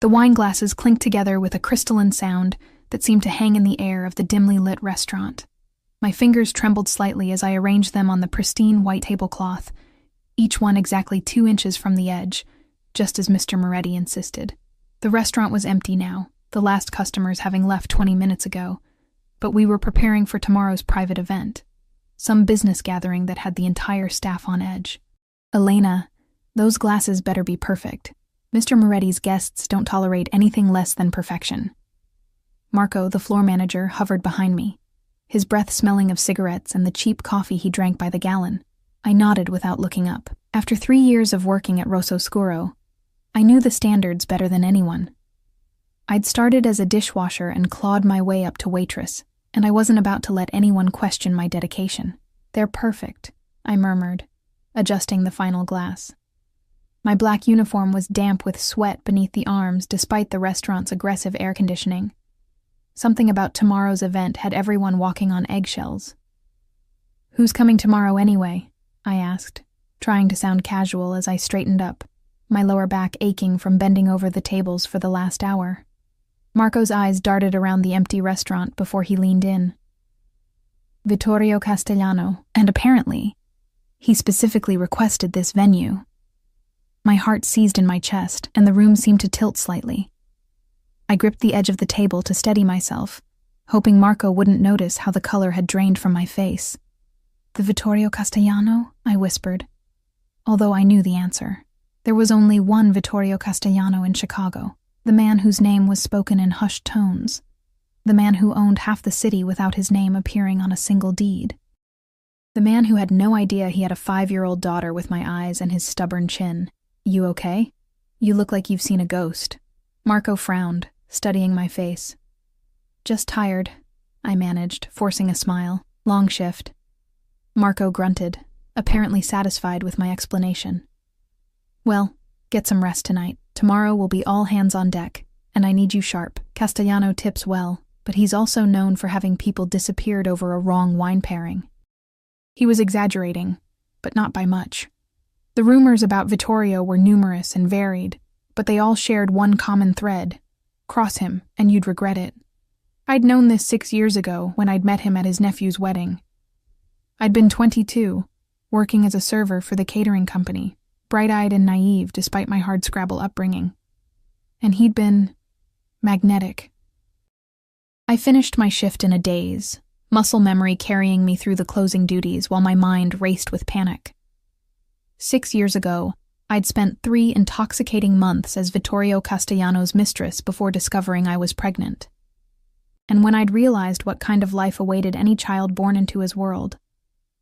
The wine glasses clinked together with a crystalline sound that seemed to hang in the air of the dimly lit restaurant. My fingers trembled slightly as I arranged them on the pristine white tablecloth, each one exactly 2 inches from the edge, just as Mr. Moretti insisted. The restaurant was empty now, the last customers having left 20 minutes ago, but we were preparing for tomorrow's private event, some business gathering that had the entire staff on edge. Elena, those glasses better be perfect. Mr. Moretti's guests don't tolerate anything less than perfection. Marco, the floor manager, hovered behind me, his breath smelling of cigarettes and the cheap coffee he drank by the gallon. I nodded without looking up. After 3 years of working at Rosso Scuro, I knew the standards better than anyone. I'd started as a dishwasher and clawed my way up to waitress, and I wasn't about to let anyone question my dedication. "They're perfect," I murmured, adjusting the final glass. My black uniform was damp with sweat beneath the arms despite the restaurant's aggressive air conditioning. Something about tomorrow's event had everyone walking on eggshells. "Who's coming tomorrow anyway?" I asked, trying to sound casual as I straightened up, my lower back aching from bending over the tables for the last hour. Marco's eyes darted around the empty restaurant before he leaned in. "Vittorio Castellano, and apparently, he specifically requested this venue." My heart seized in my chest, and the room seemed to tilt slightly. I gripped the edge of the table to steady myself, hoping Marco wouldn't notice how the color had drained from my face. "The Vittorio Castellano?" I whispered, although I knew the answer. There was only one Vittorio Castellano in Chicago, the man whose name was spoken in hushed tones, the man who owned half the city without his name appearing on a single deed, the man who had no idea he had a 5-year-old daughter with my eyes and his stubborn chin. "You okay? You look like you've seen a ghost." Marco frowned, studying my face. "Just tired," I managed, forcing a smile. "Long shift." Marco grunted, apparently satisfied with my explanation. "Well, get some rest tonight. Tomorrow will be all hands on deck, and I need you sharp. Castellano tips well, but he's also known for having people disappeared over a wrong wine pairing." He was exaggerating, but not by much. The rumors about Vittorio were numerous and varied, but they all shared one common thread: cross him, and you'd regret it. I'd known this 6 years ago when I'd met him at his nephew's wedding. I'd been 22, working as a server for the catering company, bright-eyed and naive despite my hardscrabble upbringing. And he'd been magnetic. I finished my shift in a daze, muscle memory carrying me through the closing duties while my mind raced with panic. 6 years ago, I'd spent 3 intoxicating months as Vittorio Castellano's mistress before discovering I was pregnant. And when I'd realized what kind of life awaited any child born into his world,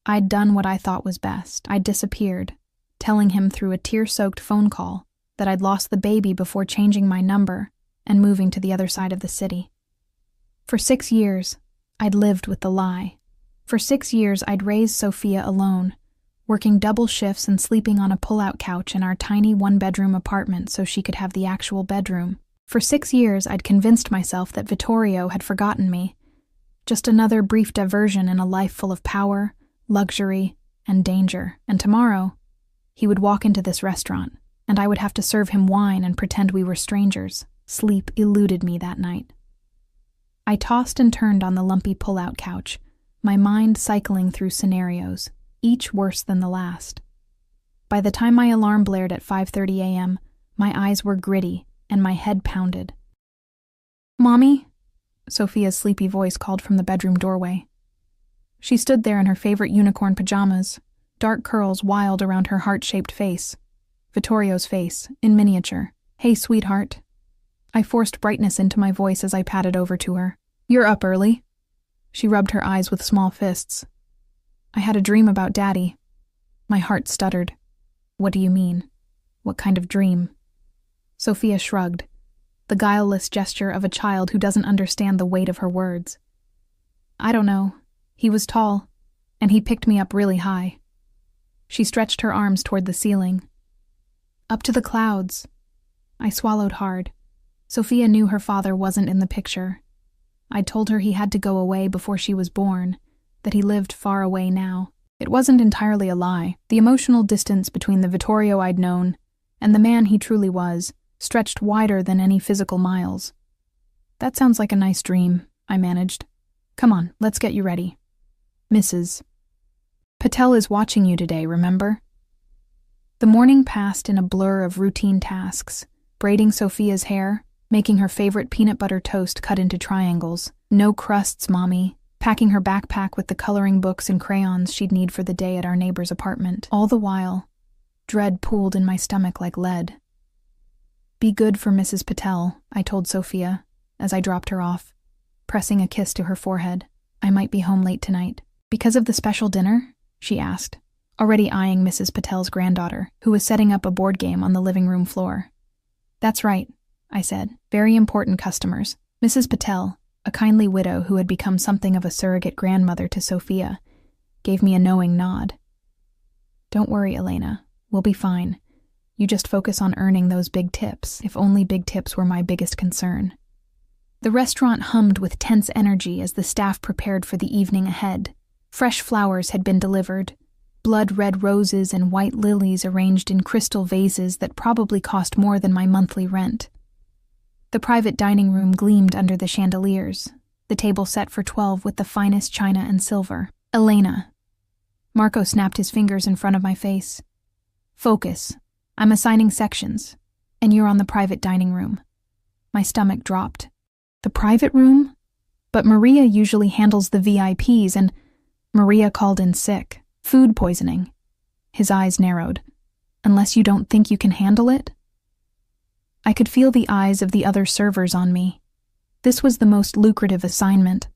I'd done what I thought was best. I'd disappeared, telling him through a tear-soaked phone call that I'd lost the baby before changing my number and moving to the other side of the city. For 6 years, I'd lived with the lie. For 6 years, I'd raised Sophia alone, working double shifts and sleeping on a pull-out couch in our tiny one-bedroom apartment so she could have the actual bedroom. For 6 years, I'd convinced myself that Vittorio had forgotten me, just another brief diversion in a life full of power, luxury, and danger. And tomorrow, he would walk into this restaurant, and I would have to serve him wine and pretend we were strangers. Sleep eluded me that night. I tossed and turned on the lumpy pull-out couch, my mind cycling through scenarios, each worse than the last. By the time my alarm blared at 5:30 a.m., my eyes were gritty and my head pounded. "Mommy?" Sophia's sleepy voice called from the bedroom doorway. She stood there in her favorite unicorn pajamas, dark curls wild around her heart-shaped face. Vittorio's face, in miniature. "Hey, sweetheart." I forced brightness into my voice as I padded over to her. "You're up early." She rubbed her eyes with small fists. "I had a dream about Daddy." My heart stuttered. "What do you mean? What kind of dream?" Sophia shrugged, the guileless gesture of a child who doesn't understand the weight of her words. "I don't know. He was tall, and he picked me up really high." She stretched her arms toward the ceiling. "Up to the clouds." I swallowed hard. Sophia knew her father wasn't in the picture. I'd told her he had to go away before she was born, that he lived far away now. It wasn't entirely a lie. The emotional distance between the Vittorio I'd known and the man he truly was stretched wider than any physical miles. "That sounds like a nice dream," I managed. "Come on, let's get you ready. Mrs. Patel is watching you today, remember?" The morning passed in a blur of routine tasks: braiding Sophia's hair, making her favorite peanut butter toast cut into triangles, no crusts, mommy, packing her backpack with the coloring books and crayons she'd need for the day at our neighbor's apartment. All the while, dread pooled in my stomach like lead. "Be good for Mrs. Patel," I told Sophia as I dropped her off, pressing a kiss to her forehead. "I might be home late tonight." "Because of the special dinner?" she asked, already eyeing Mrs. Patel's granddaughter, who was setting up a board game on the living room floor. "That's right," I said. "Very important customers." Mrs. Patel, a kindly widow who had become something of a surrogate grandmother to Sophia, gave me a knowing nod. "Don't worry, Elena. We'll be fine. You just focus on earning those big tips, if only big tips were my biggest concern." The restaurant hummed with tense energy as the staff prepared for the evening ahead. Fresh flowers had been delivered, blood-red roses and white lilies arranged in crystal vases that probably cost more than my monthly rent. The private dining room gleamed under the chandeliers, the table set for 12 with the finest china and silver. "Elena." Marco snapped his fingers in front of my face. "Focus. I'm assigning sections, and you're on the private dining room." My stomach dropped. "The private room? But Maria usually handles the VIPs, and Maria called in sick. Food poisoning." His eyes narrowed. "Unless you don't think you can handle it?" I could feel the eyes of the other servers on me. This was the most lucrative assignment.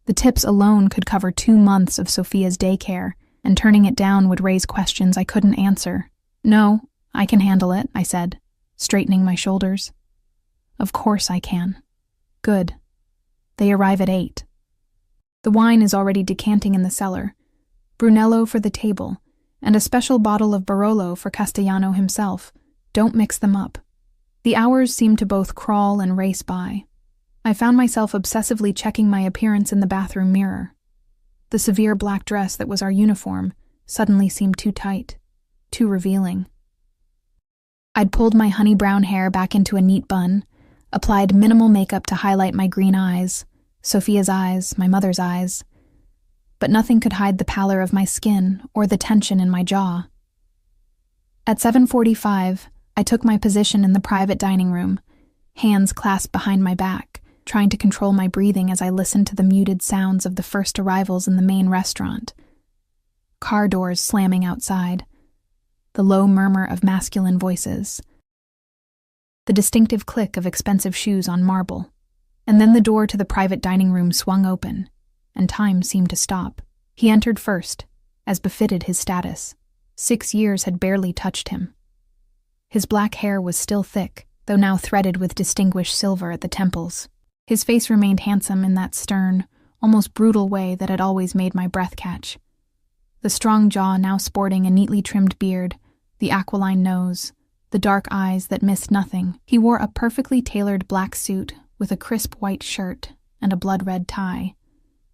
The tips alone could cover 2 months of Sophia's daycare, and turning it down would raise questions I couldn't answer. "No, I can handle it," I said, straightening my shoulders. "Of course I can." "Good. They arrive at 8. The wine is already decanting in the cellar. Brunello for the table, and a special bottle of Barolo for Castellano himself. Don't mix them up." The hours seemed to both crawl and race by. I found myself obsessively checking my appearance in the bathroom mirror. The severe black dress that was our uniform suddenly seemed too tight, too revealing. I'd pulled my honey brown hair back into a neat bun, applied minimal makeup to highlight my green eyes, Sophia's eyes, my mother's eyes, but nothing could hide the pallor of my skin or the tension in my jaw. At 7:45, I took my position in the private dining room, hands clasped behind my back, trying to control my breathing as I listened to the muted sounds of the first arrivals in the main restaurant. Car doors slamming outside, the low murmur of masculine voices, the distinctive click of expensive shoes on marble, and then the door to the private dining room swung open, and time seemed to stop. He entered first, as befitted his status. 6 years had barely touched him. His black hair was still thick, though now threaded with distinguished silver at the temples. His face remained handsome in that stern, almost brutal way that had always made my breath catch. The strong jaw now sporting a neatly trimmed beard, the aquiline nose, the dark eyes that missed nothing. He wore a perfectly tailored black suit with a crisp white shirt and a blood-red tie,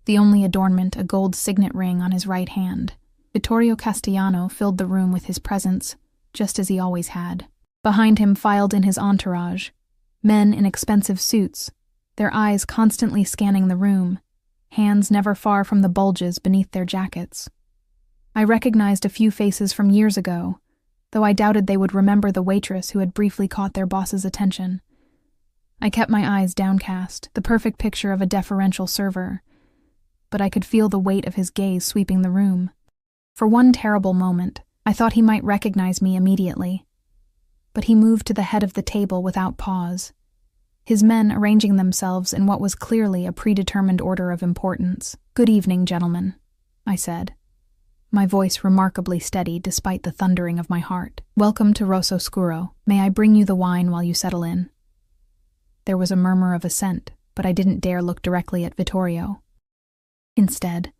the only adornment a gold signet ring on his right hand. Vittorio Castellano filled the room with his presence, just as he always had. Behind him filed in his entourage, men in expensive suits, their eyes constantly scanning the room, hands never far from the bulges beneath their jackets. I recognized a few faces from years ago, though I doubted they would remember the waitress who had briefly caught their boss's attention. I kept my eyes downcast, the perfect picture of a deferential server, but I could feel the weight of his gaze sweeping the room. For one terrible moment, I thought he might recognize me immediately. But he moved to the head of the table without pause, his men arranging themselves in what was clearly a predetermined order of importance. "Good evening, gentlemen," I said, my voice remarkably steady despite the thundering of my heart. "Welcome to Rosso Scuro. May I bring you the wine while you settle in?" There was a murmur of assent, but I didn't dare look directly at Vittorio. Instead,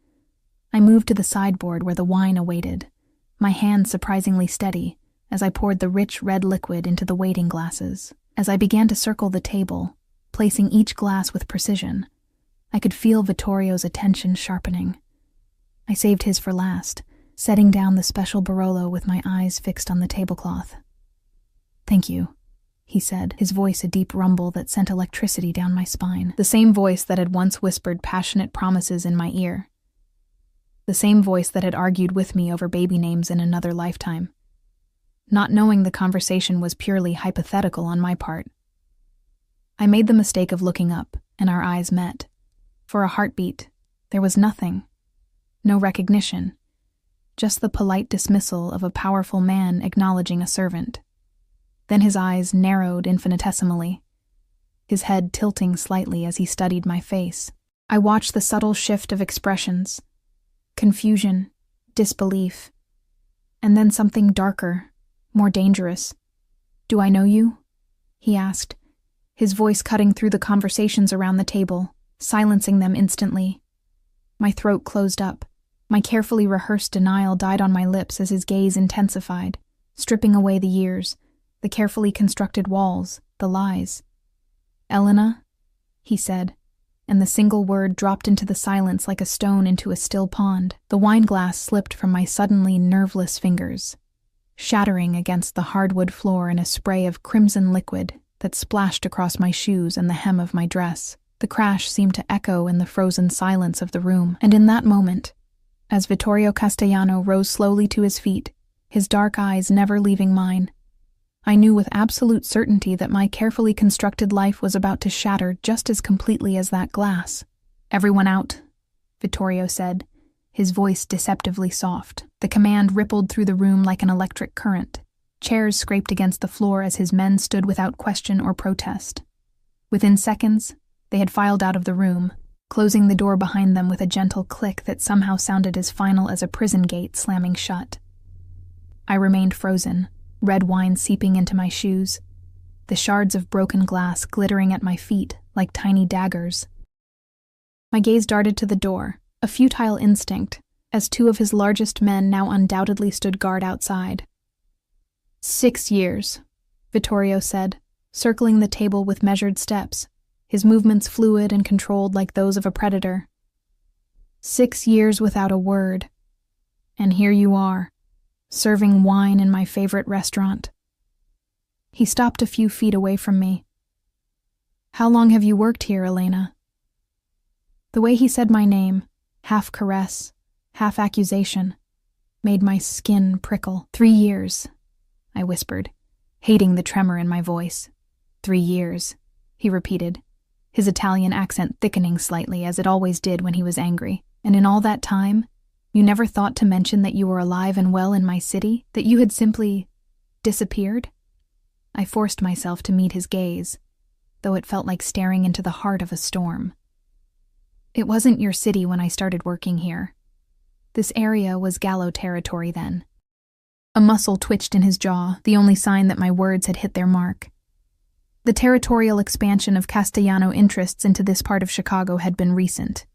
I moved to the sideboard where the wine awaited, my hand surprisingly steady as I poured the rich red liquid into the waiting glasses. As I began to circle the table, placing each glass with precision, I could feel Vittorio's attention sharpening. I saved his for last, setting down the special Barolo with my eyes fixed on the tablecloth. "Thank you," he said, his voice a deep rumble that sent electricity down my spine. The same voice that had once whispered passionate promises in my ear. The same voice that had argued with me over baby names in another lifetime. Not knowing the conversation was purely hypothetical on my part. I made the mistake of looking up, and our eyes met. For a heartbeat, there was nothing. No recognition. Just the polite dismissal of a powerful man acknowledging a servant. Then his eyes narrowed infinitesimally, his head tilting slightly as he studied my face. I watched the subtle shift of expressions. Confusion, disbelief, and then something darker, more dangerous. "Do I know you?" he asked, his voice cutting through the conversations around the table, silencing them instantly. My throat closed up. My carefully rehearsed denial died on my lips as his gaze intensified, stripping away the years, the carefully constructed walls, the lies. "Elena?" he said, and the single word dropped into the silence like a stone into a still pond. The wineglass slipped from my suddenly nerveless fingers, shattering against the hardwood floor in a spray of crimson liquid that splashed across my shoes and the hem of my dress. The crash seemed to echo in the frozen silence of the room, and in that moment, as Vittorio Castellano rose slowly to his feet, his dark eyes never leaving mine, I knew with absolute certainty that my carefully constructed life was about to shatter just as completely as that glass. "Everyone out," Vittorio said, his voice deceptively soft. The command rippled through the room like an electric current. Chairs scraped against the floor as his men stood without question or protest. Within seconds, they had filed out of the room, closing the door behind them with a gentle click that somehow sounded as final as a prison gate slamming shut. I remained frozen, red wine seeping into my shoes, the shards of broken glass glittering at my feet like tiny daggers. My gaze darted to the door, a futile instinct, as two of his largest men now undoubtedly stood guard outside. 6 years, Vittorio said, circling the table with measured steps, his movements fluid and controlled like those of a predator. 6 years without a word. And here you are, serving wine in my favorite restaurant. He stopped a few feet away from me. "How long have you worked here, Elena?" The way he said my name, half caress, half accusation, made my skin prickle. 3 years, I whispered, hating the tremor in my voice. 3 years, he repeated, his Italian accent thickening slightly as it always did when he was angry. "And in all that time, you never thought to mention that you were alive and well in my city, that you had simply disappeared?" I forced myself to meet his gaze, though it felt like staring into the heart of a storm. "It wasn't your city when I started working here. This area was Gallo territory then." A muscle twitched in his jaw, the only sign that my words had hit their mark. The territorial expansion of Castellano interests into this part of Chicago had been recent.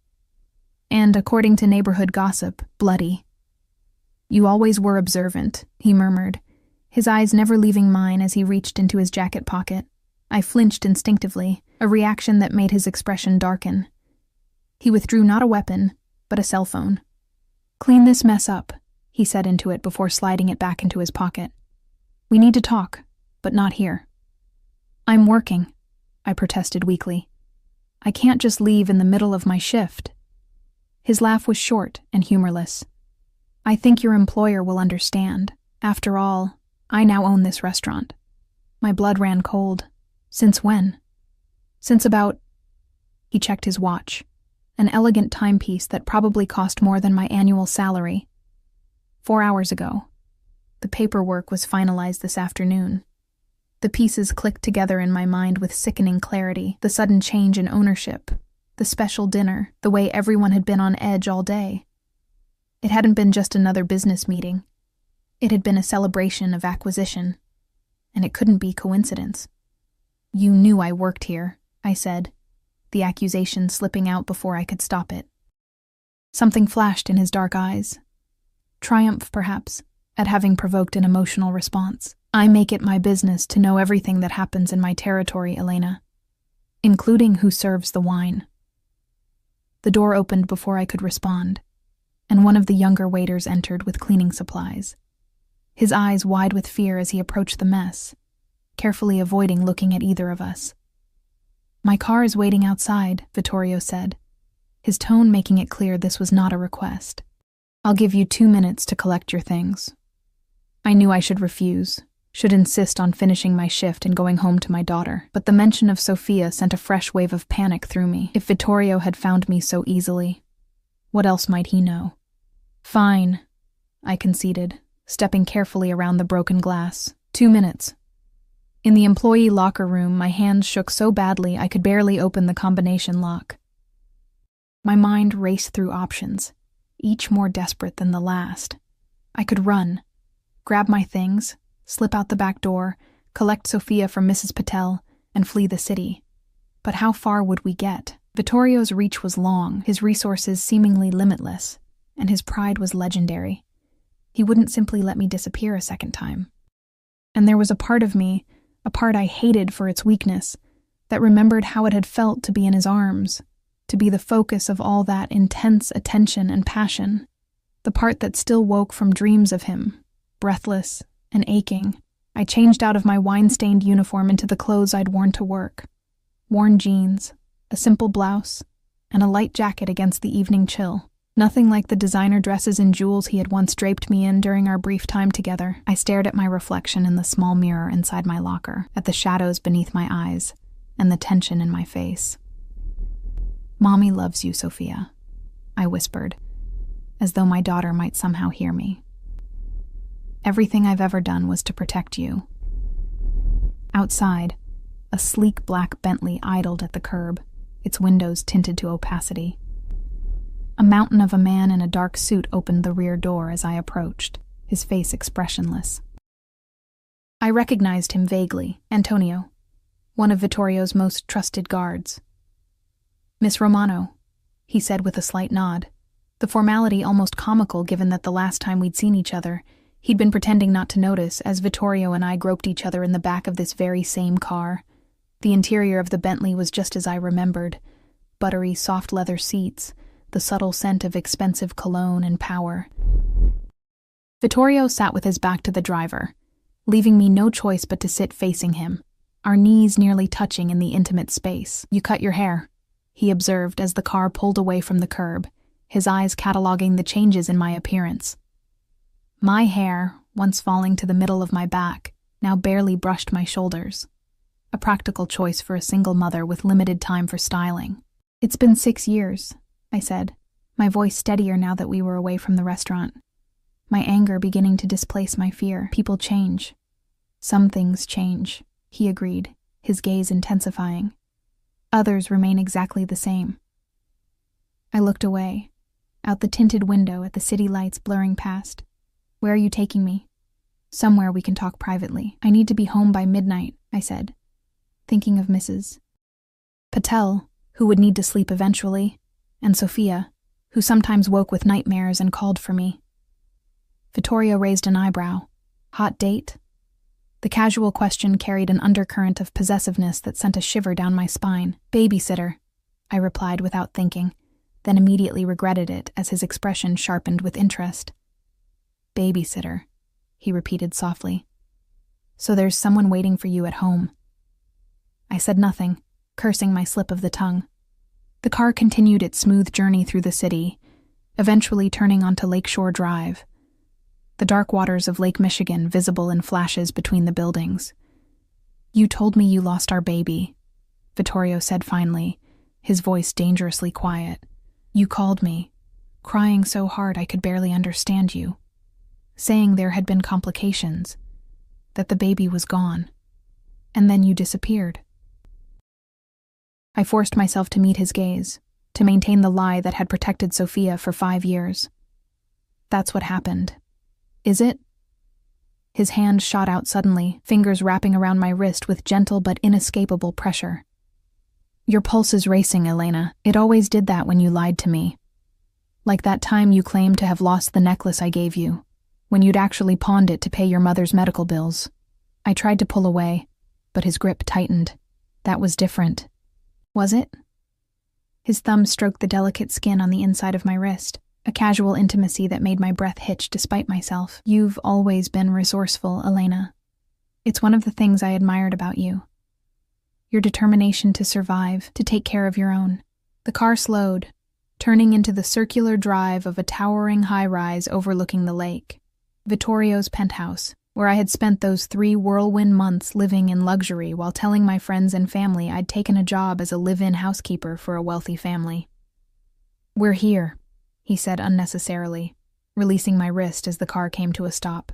And, according to neighborhood gossip, bloody. "You always were observant," he murmured, his eyes never leaving mine as he reached into his jacket pocket. I flinched instinctively, a reaction that made his expression darken. He withdrew not a weapon, but a cell phone. "Clean this mess up," he said into it before sliding it back into his pocket. "We need to talk, but not here." "I'm working," I protested weakly. "I can't just leave in the middle of my shift." His laugh was short and humorless. "I think your employer will understand. After all, I now own this restaurant." My blood ran cold. "Since when?" "Since about—" He checked his watch, an elegant timepiece that probably cost more than my annual salary. 4 hours ago. The paperwork was finalized this afternoon. The pieces clicked together in my mind with sickening clarity, the sudden change in ownership, the special dinner, the way everyone had been on edge all day. It hadn't been just another business meeting. It had been a celebration of acquisition, and it couldn't be coincidence. "You knew I worked here," I said, the accusation slipping out before I could stop it. Something flashed in his dark eyes. Triumph, perhaps, at having provoked an emotional response. "I make it my business to know everything that happens in my territory, Elena, including who serves the wine." The door opened before I could respond, and one of the younger waiters entered with cleaning supplies, his eyes wide with fear as he approached the mess. carefully avoiding looking at either of us. "My car is waiting outside," Vittorio said, his tone making it clear this was not a request. "I'll give you 2 minutes to collect your things." I knew I should refuse, should insist on finishing my shift and going home to my daughter, but the mention of Sofia sent a fresh wave of panic through me. If Vittorio had found me so easily, what else might he know? "Fine," I conceded, stepping carefully around the broken glass. 2 minutes. In the employee locker room, my hands shook so badly I could barely open the combination lock. My mind raced through options, each more desperate than the last. I could run, grab my things, slip out the back door, collect Sofia from Mrs. Patel, and flee the city. But how far would we get? Vittorio's reach was long, his resources seemingly limitless, and his pride was legendary. He wouldn't simply let me disappear a second time. And there was a part of me, a part I hated for its weakness, that remembered how it had felt to be in his arms, to be the focus of all that intense attention and passion, the part that still woke from dreams of him, breathless and aching. I changed out of my wine-stained uniform into the clothes I'd worn to work. Worn jeans, a simple blouse, and a light jacket against the evening chill. Nothing like the designer dresses and jewels he had once draped me in during our brief time together. I stared at my reflection in the small mirror inside my locker, at the shadows beneath my eyes, and the tension in my face. "Mommy loves you, Sofia," I whispered, as though my daughter might somehow hear me. "Everything I've ever done was to protect you." Outside, a sleek black Bentley idled at the curb, its windows tinted to opacity. A mountain of a man in a dark suit opened the rear door as I approached, his face expressionless. I recognized him vaguely, Antonio, one of Vittorio's most trusted guards. "Miss Romano," he said with a slight nod, the formality almost comical given that the last time we'd seen each other, he'd been pretending not to notice as Vittorio and I groped each other in the back of this very same car. The interior of the Bentley was just as I remembered, buttery, soft leather seats, the subtle scent of expensive cologne and power. Vittorio sat with his back to the driver, leaving me no choice but to sit facing him, our knees nearly touching in the intimate space. "You cut your hair," he observed as the car pulled away from the curb, his eyes cataloging the changes in my appearance. My hair, once falling to the middle of my back, now barely brushed my shoulders. A practical choice for a single mother with limited time for styling. "It's been 6 years," I said, my voice steadier now that we were away from the restaurant. My anger beginning to displace my fear. "People change. Some things change," he agreed, his gaze intensifying. "Others remain exactly the same." I looked away, out the tinted window at the city lights blurring past. "Where are you taking me?" "Somewhere we can talk privately." "I need to be home by midnight," I said, thinking of Mrs. Patel, who would need to sleep eventually, and Sofia, who sometimes woke with nightmares and called for me. Vittorio raised an eyebrow. "Hot date?" The casual question carried an undercurrent of possessiveness that sent a shiver down my spine. "Babysitter," I replied without thinking, then immediately regretted it as his expression sharpened with interest. "Babysitter," he repeated softly. "So there's someone waiting for you at home." I said nothing, cursing my slip of the tongue. The car continued its smooth journey through the city, eventually turning onto Lakeshore Drive, the dark waters of Lake Michigan visible in flashes between the buildings. "You told me you lost our baby," Vittorio said finally, his voice dangerously quiet. "You called me, crying so hard I could barely understand you, saying there had been complications, that the baby was gone, and then you disappeared." I forced myself to meet his gaze, to maintain the lie that had protected Sofia for 5 years. "That's what happened. Is it?" His hand shot out suddenly, fingers wrapping around my wrist with gentle but inescapable pressure. "Your pulse is racing, Elena. It always did that when you lied to me. Like that time you claimed to have lost the necklace I gave you, when you'd actually pawned it to pay your mother's medical bills." I tried to pull away, but his grip tightened. "That was different." "Was it?" His thumb stroked the delicate skin on the inside of my wrist, a casual intimacy that made my breath hitch despite myself. "You've always been resourceful, Elena. It's one of the things I admired about you. Your determination to survive, to take care of your own. The car slowed, turning into the circular drive of a towering high-rise overlooking the lake. Vittorio's penthouse, where I had spent those 3 whirlwind months living in luxury while telling my friends and family I'd taken a job as a live-in housekeeper for a wealthy family. "We're here," he said unnecessarily, releasing my wrist as the car came to a stop.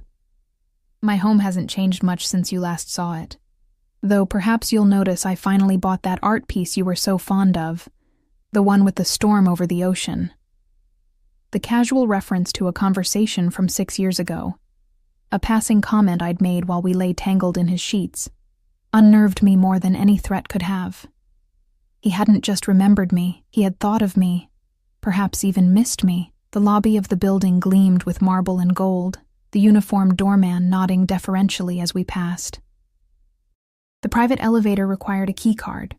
"My home hasn't changed much since you last saw it. Though perhaps you'll notice I finally bought that art piece you were so fond of, the one with the storm over the ocean." The casual reference to a conversation from 6 years ago, a passing comment I'd made while we lay tangled in his sheets, unnerved me more than any threat could have. He hadn't just remembered me, he had thought of me, perhaps even missed me. The lobby of the building gleamed with marble and gold, the uniformed doorman nodding deferentially as we passed. The private elevator required a key card,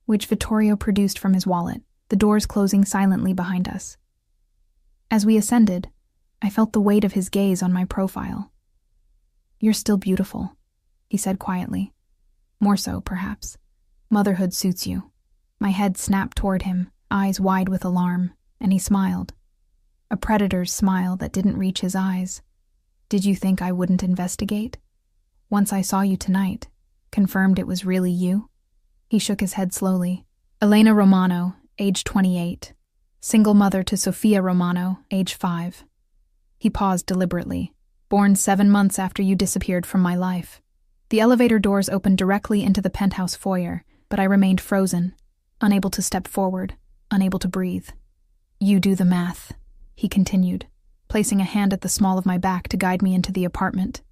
which Vittorio produced from his wallet, the doors closing silently behind us. As we ascended, I felt the weight of his gaze on my profile. "You're still beautiful," he said quietly. "More so, perhaps. Motherhood suits you." My head snapped toward him, eyes wide with alarm, and he smiled. A predator's smile that didn't reach his eyes. "Did you think I wouldn't investigate? Once I saw you tonight, confirmed it was really you?" He shook his head slowly. "Elena Romano, age 28. Single mother to Sofia Romano, age 5. He paused deliberately. "Born 7 months after you disappeared from my life." The elevator doors opened directly into the penthouse foyer, but I remained frozen, unable to step forward, unable to breathe. "You do the math," he continued, placing a hand at the small of my back to guide me into the apartment.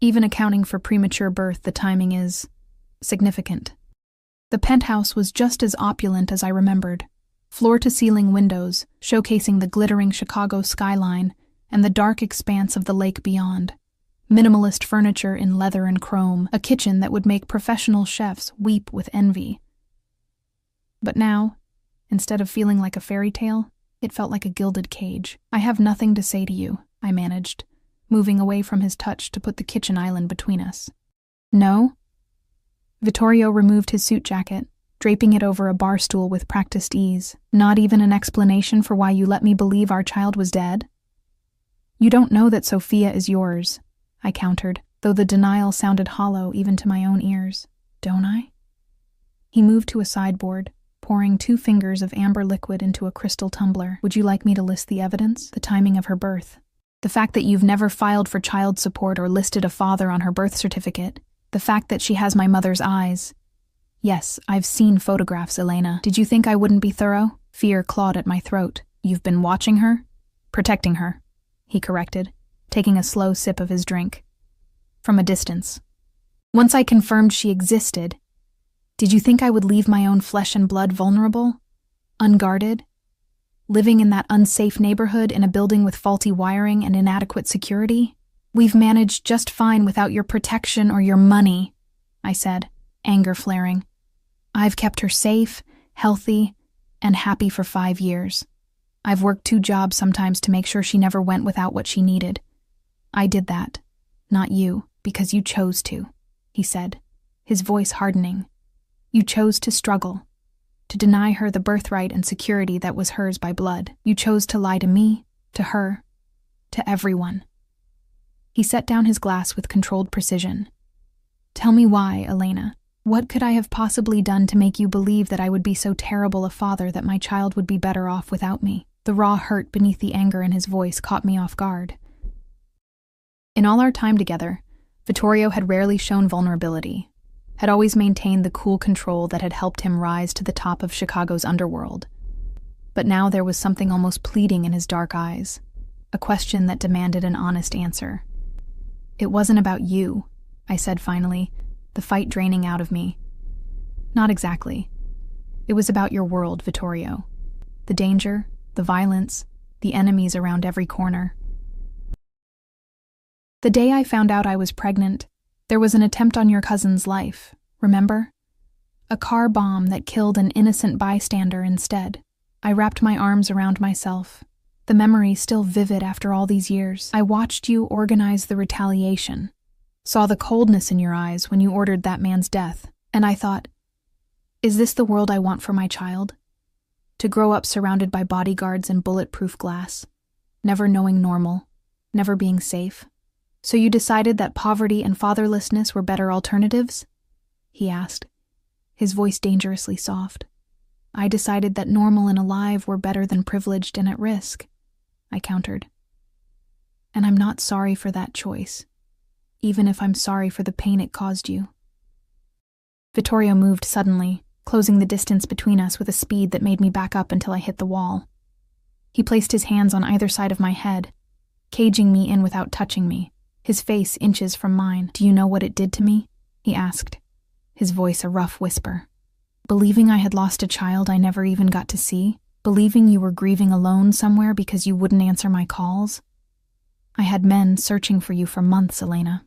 "Even accounting for premature birth, the timing is significant." The penthouse was just as opulent as I remembered. Floor-to-ceiling windows, showcasing the glittering Chicago skyline and the dark expanse of the lake beyond. Minimalist furniture in leather and chrome, a kitchen that would make professional chefs weep with envy. But now, instead of feeling like a fairy tale, it felt like a gilded cage. "I have nothing to say to you," I managed, moving away from his touch to put the kitchen island between us. "No?" Vittorio removed his suit jacket, draping it over a bar stool with practiced ease. "Not even an explanation for why you let me believe our child was dead?" "You don't know that Sophia is yours," I countered, though the denial sounded hollow even to my own ears. "Don't I?" He moved to a sideboard, pouring 2 fingers of amber liquid into a crystal tumbler. "Would you like me to list the evidence? The timing of her birth. The fact that you've never filed for child support or listed a father on her birth certificate. The fact that she has my mother's eyes. Yes, I've seen photographs, Elena. Did you think I wouldn't be thorough?" Fear clawed at my throat. "You've been watching her?" "Protecting her," he corrected, taking a slow sip of his drink. "From a distance. Once I confirmed she existed, did you think I would leave my own flesh and blood vulnerable? Unguarded? Living in that unsafe neighborhood in a building with faulty wiring and inadequate security? We've managed just fine without your protection or your money," I said, anger flaring. "I've kept her safe, healthy, and happy for 5 years. I've worked 2 jobs sometimes to make sure she never went without what she needed. I did that, not you, because you chose to," he said, his voice hardening. "You chose to struggle, to deny her the birthright and security that was hers by blood. You chose to lie to me, to her, to everyone." He set down his glass with controlled precision. "Tell me why, Elena. What could I have possibly done to make you believe that I would be so terrible a father that my child would be better off without me?" The raw hurt beneath the anger in his voice caught me off guard. In all our time together, Vittorio had rarely shown vulnerability, had always maintained the cool control that had helped him rise to the top of Chicago's underworld. But now there was something almost pleading in his dark eyes, a question that demanded an honest answer. "It wasn't about you," I said finally, the fight draining out of me. "Not exactly. It was about your world, Vittorio. The danger, the violence, the enemies around every corner. The day I found out I was pregnant, there was an attempt on your cousin's life, remember? A car bomb that killed an innocent bystander instead. I wrapped my arms around myself, the memory still vivid after all these years. I watched you organize the retaliation, saw the coldness in your eyes when you ordered that man's death, and I thought, is this the world I want for my child? To grow up surrounded by bodyguards and bulletproof glass, never knowing normal, never being safe. So you decided that poverty and fatherlessness were better alternatives? He asked, his voice dangerously soft. I decided that normal and alive were better than privileged and at risk, I countered. And I'm not sorry for that choice, even if I'm sorry for the pain it caused you. Vittorio moved suddenly, closing the distance between us with a speed that made me back up until I hit the wall. He placed his hands on either side of my head, caging me in without touching me, his face inches from mine. Do you know what it did to me? He asked, his voice a rough whisper. Believing I had lost a child I never even got to see, believing you were grieving alone somewhere because you wouldn't answer my calls. I had men searching for you for months, Elena.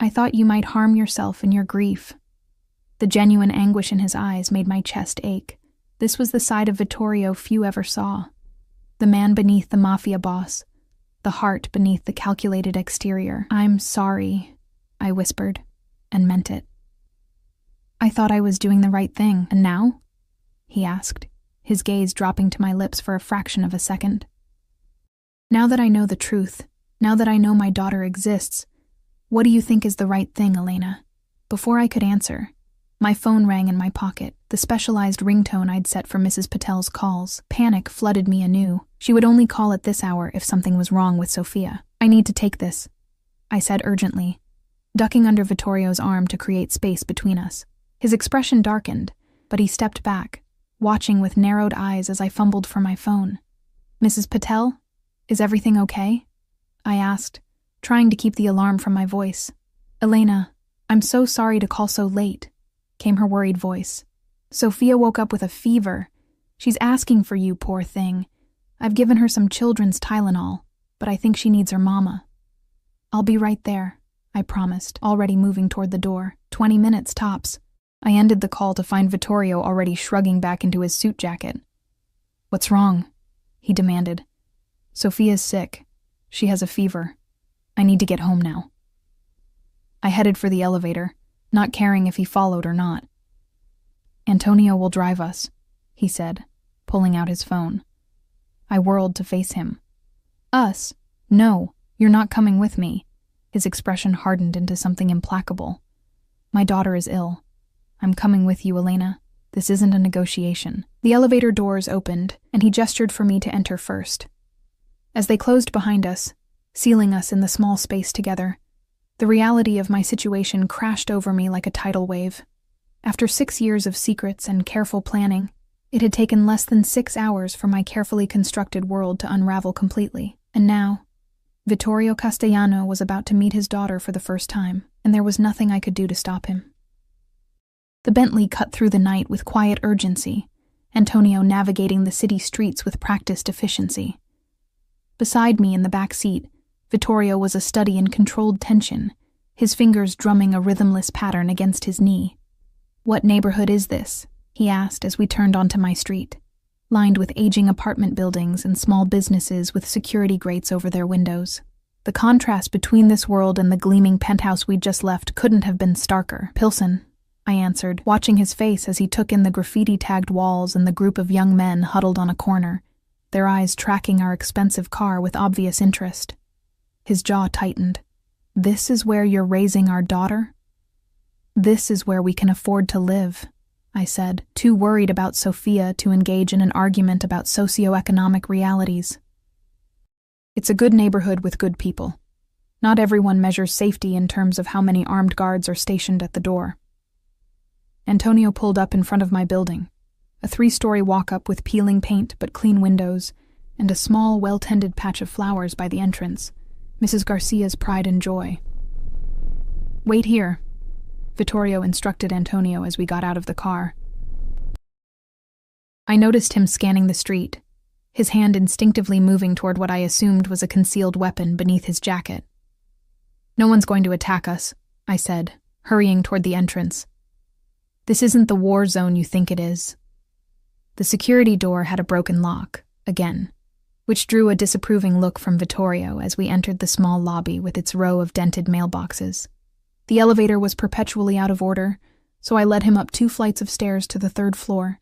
I thought you might harm yourself in your grief. The genuine anguish in his eyes made my chest ache. This was the side of Vittorio few ever saw. The man beneath the mafia boss, the heart beneath the calculated exterior. I'm sorry, I whispered, and meant it. I thought I was doing the right thing, and now? He asked, his gaze dropping to my lips for a fraction of a second. Now that I know the truth, now that I know my daughter exists, what do you think is the right thing, Elena? Before I could answer, my phone rang in my pocket, the specialized ringtone I'd set for Mrs. Patel's calls. Panic flooded me anew. She would only call at this hour if something was wrong with Sophia. I need to take this, I said urgently, ducking under Vittorio's arm to create space between us. His expression darkened, but he stepped back, watching with narrowed eyes as I fumbled for my phone. Mrs. Patel, is everything okay? I asked, trying to keep the alarm from my voice. Elena, I'm so sorry to call so late, came her worried voice. Sophia woke up with a fever. She's asking for you, poor thing. I've given her some children's Tylenol, but I think she needs her mama. I'll be right there, I promised, already moving toward the door. 20 minutes tops. I ended the call to find Vittorio already shrugging back into his suit jacket. What's wrong? He demanded. Sophia's sick. She has a fever. I need to get home now. I headed for the elevator, not caring if he followed or not. Antonio will drive us, he said, pulling out his phone. I whirled to face him. Us? No, you're not coming with me. His expression hardened into something implacable. My daughter is ill. I'm coming with you, Elena. This isn't a negotiation. The elevator doors opened, and he gestured for me to enter first. As they closed behind us, sealing us in the small space together, the reality of my situation crashed over me like a tidal wave. After 6 years of secrets and careful planning, it had taken less than 6 hours for my carefully constructed world to unravel completely. And now, Vittorio Castellano was about to meet his daughter for the first time, and there was nothing I could do to stop him. The Bentley cut through the night with quiet urgency, Antonio navigating the city streets with practiced efficiency. Beside me in the back seat, Vittorio was a study in controlled tension, his fingers drumming a rhythmless pattern against his knee. What neighborhood is this? He asked as we turned onto my street, lined with aging apartment buildings and small businesses with security grates over their windows. The contrast between this world and the gleaming penthouse we'd just left couldn't have been starker. Pilsen, I answered, watching his face as he took in the graffiti-tagged walls and the group of young men huddled on a corner, their eyes tracking our expensive car with obvious interest. His jaw tightened. This is where you're raising our daughter? This is where we can afford to live, I said, too worried about Sophia to engage in an argument about socioeconomic realities. It's a good neighborhood with good people. Not everyone measures safety in terms of how many armed guards are stationed at the door. Antonio pulled up in front of my building, a 3-story walk-up with peeling paint but clean windows, and a small, well-tended patch of flowers by the entrance, Mrs. Garcia's pride and joy. Wait here, Vittorio instructed Antonio as we got out of the car. I noticed him scanning the street, his hand instinctively moving toward what I assumed was a concealed weapon beneath his jacket. No one's going to attack us, I said, hurrying toward the entrance. This isn't the war zone you think it is. The security door had a broken lock, again, which drew a disapproving look from Vittorio as we entered the small lobby with its row of dented mailboxes. The elevator was perpetually out of order, so I led him up 2 flights of stairs to the 3rd floor,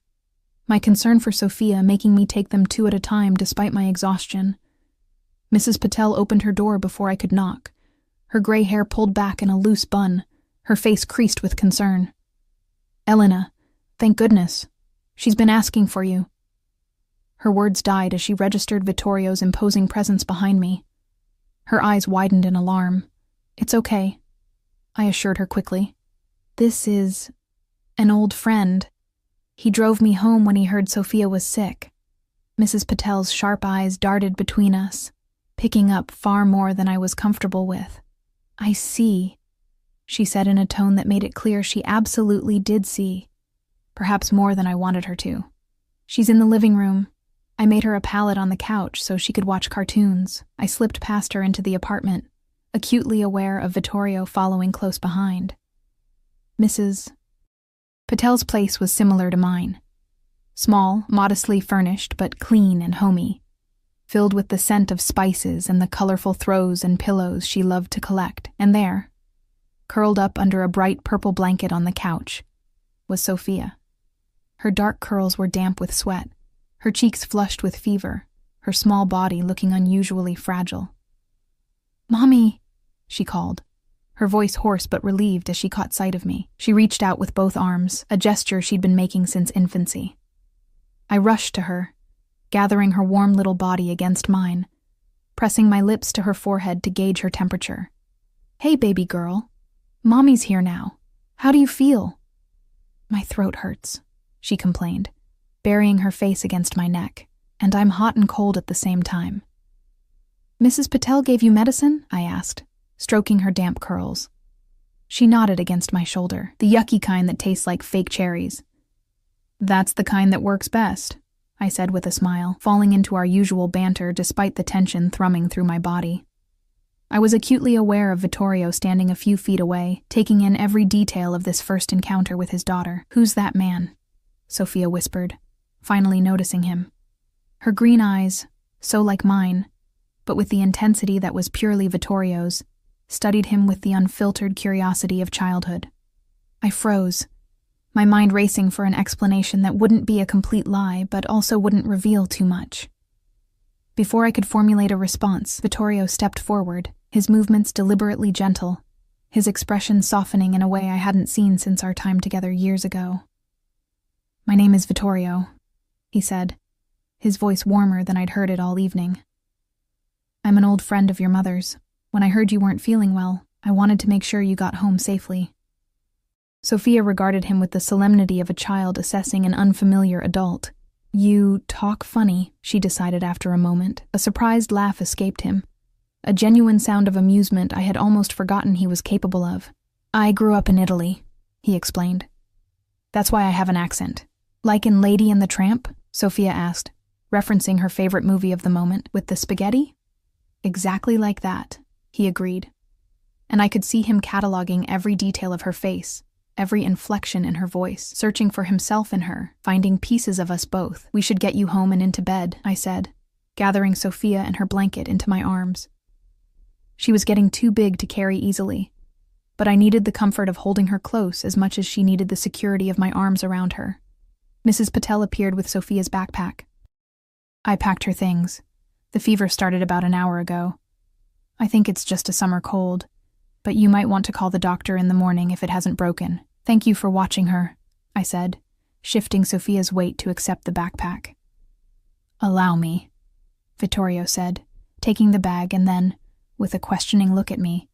my concern for Sophia making me take them 2 at a time despite my exhaustion. Mrs. Patel opened her door before I could knock, her gray hair pulled back in a loose bun, her face creased with concern. "Elena, thank goodness. She's been asking for you." Her words died as she registered Vittorio's imposing presence behind me. Her eyes widened in alarm. "It's okay," I assured her quickly. "This is an old friend. He drove me home when he heard Sophia was sick." Mrs. Patel's sharp eyes darted between us, picking up far more than I was comfortable with. "I see," she said in a tone that made it clear she absolutely did see, perhaps more than I wanted her to. "She's in the living room. I made her a pallet on the couch so she could watch cartoons." I slipped past her into the apartment, acutely aware of Vittorio following close behind. Mrs. Patel's place was similar to mine. Small, modestly furnished, but clean and homey, filled with the scent of spices and the colorful throws and pillows she loved to collect. And there, curled up under a bright purple blanket on the couch, was Sophia. Her dark curls were damp with sweat, her cheeks flushed with fever, her small body looking unusually fragile. "Mommy," she called, her voice hoarse but relieved as she caught sight of me. She reached out with both arms, a gesture she'd been making since infancy. I rushed to her, gathering her warm little body against mine, pressing my lips to her forehead to gauge her temperature. "Hey, baby girl. Mommy's here now. How do you feel?" "My throat hurts," she complained, burying her face against my neck, "and I'm hot and cold at the same time." "Mrs. Patel gave you medicine?" I asked, stroking her damp curls. She nodded against my shoulder, "The yucky kind that tastes like fake cherries." "That's the kind that works best," I said with a smile, falling into our usual banter despite the tension thrumming through my body. I was acutely aware of Vittorio standing a few feet away, taking in every detail of this first encounter with his daughter. "Who's that man?" Sophia whispered, finally noticing him. Her green eyes, so like mine, but with the intensity that was purely Vittorio's, studied him with the unfiltered curiosity of childhood. I froze, my mind racing for an explanation that wouldn't be a complete lie, but also wouldn't reveal too much. Before I could formulate a response, Vittorio stepped forward, his movements deliberately gentle, his expression softening in a way I hadn't seen since our time together years ago. "My name is Vittorio," he said, his voice warmer than I'd heard it all evening. "I'm an old friend of your mother's. When I heard you weren't feeling well, I wanted to make sure you got home safely." Sophia regarded him with the solemnity of a child assessing an unfamiliar adult. "You talk funny," she decided after a moment. A surprised laugh escaped him, a genuine sound of amusement I had almost forgotten he was capable of. "I grew up in Italy," he explained. "That's why I have an accent." "Like in Lady and the Tramp?" Sophia asked, referencing her favorite movie of the moment, with the spaghetti. "Exactly like that," he agreed. And I could see him cataloging every detail of her face, every inflection in her voice, searching for himself in her, finding pieces of us both. "We should get you home and into bed," I said, gathering Sophia and her blanket into my arms. She was getting too big to carry easily, but I needed the comfort of holding her close as much as she needed the security of my arms around her. Mrs. Patel appeared with Sophia's backpack. "I packed her things. The fever started about an hour ago. I think it's just a summer cold, but you might want to call the doctor in the morning if it hasn't broken." "Thank you for watching her," I said, shifting Sophia's weight to accept the backpack. "Allow me," Vittorio said, taking the bag and then, with a questioning look at me,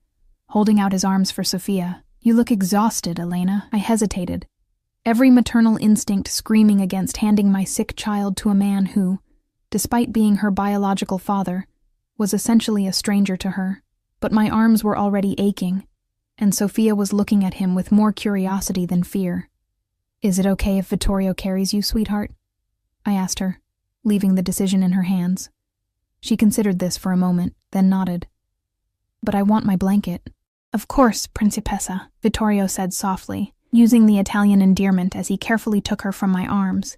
holding out his arms for Sophia. "You look exhausted, Elena." I hesitated, every maternal instinct screaming against handing my sick child to a man who, despite being her biological father, was essentially a stranger to her. But my arms were already aching, and Sophia was looking at him with more curiosity than fear. "Is it okay if Vittorio carries you, sweetheart?" I asked her, leaving the decision in her hands. She considered this for a moment, then nodded. "But I want my blanket." "Of course, Principessa," Vittorio said softly, using the Italian endearment as he carefully took her from my arms,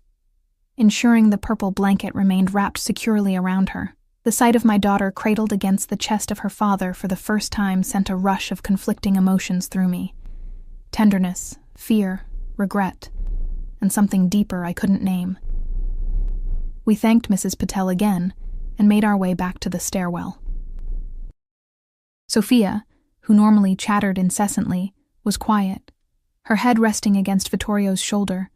ensuring the purple blanket remained wrapped securely around her. The sight of my daughter cradled against the chest of her father for the first time sent a rush of conflicting emotions through me. Tenderness, fear, regret, and something deeper I couldn't name. We thanked Mrs. Patel again and made our way back to the stairwell. Sophia, who normally chattered incessantly, was quiet, her head resting against Vittorio's shoulder,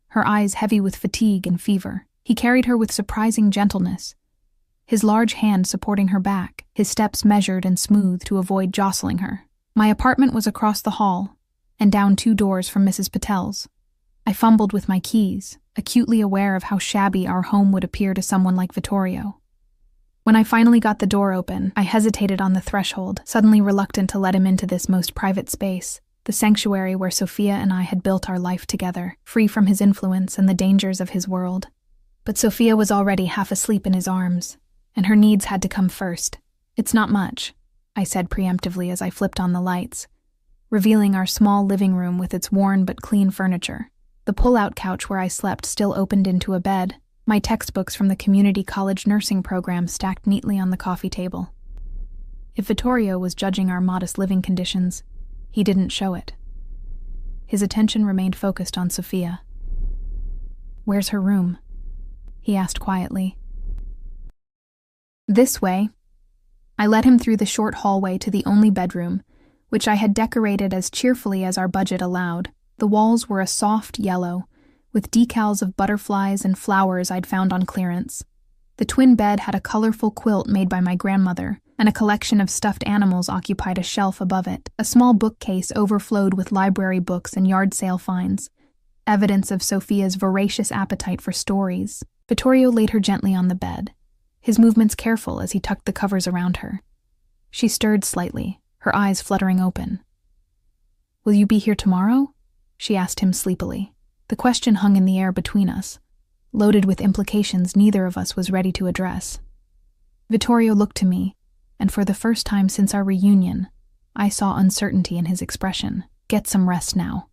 her eyes heavy with fatigue and fever. He carried her with surprising gentleness, his large hand supporting her back, his steps measured and smooth to avoid jostling her. My apartment was across the hall, and down 2 doors from Mrs. Patel's. I fumbled with my keys, acutely aware of how shabby our home would appear to someone like Vittorio. When I finally got the door open, I hesitated on the threshold, suddenly reluctant to let him into this most private space, the sanctuary where Sophia and I had built our life together, free from his influence and the dangers of his world. But Sophia was already half asleep in his arms, and her needs had to come first. "It's not much," I said preemptively as I flipped on the lights, revealing our small living room with its worn but clean furniture. The pull-out couch where I slept still opened into a bed, my textbooks from the community college nursing program stacked neatly on the coffee table. If Vittorio was judging our modest living conditions, he didn't show it. His attention remained focused on Sophia. "Where's her room?" he asked quietly. "This way." I led him through the short hallway to the only bedroom, which I had decorated as cheerfully as our budget allowed. The walls were a soft yellow, with decals of butterflies and flowers I'd found on clearance. The twin bed had a colorful quilt made by my grandmother, and a collection of stuffed animals occupied a shelf above it. A small bookcase overflowed with library books and yard sale finds, evidence of Sophia's voracious appetite for stories. Vittorio laid her gently on the bed, his movements careful as he tucked the covers around her. She stirred slightly, her eyes fluttering open. "Will you be here tomorrow?" she asked him sleepily. The question hung in the air between us, loaded with implications neither of us was ready to address. Vittorio looked to me, and for the first time since our reunion, I saw uncertainty in his expression. "Get some rest now,"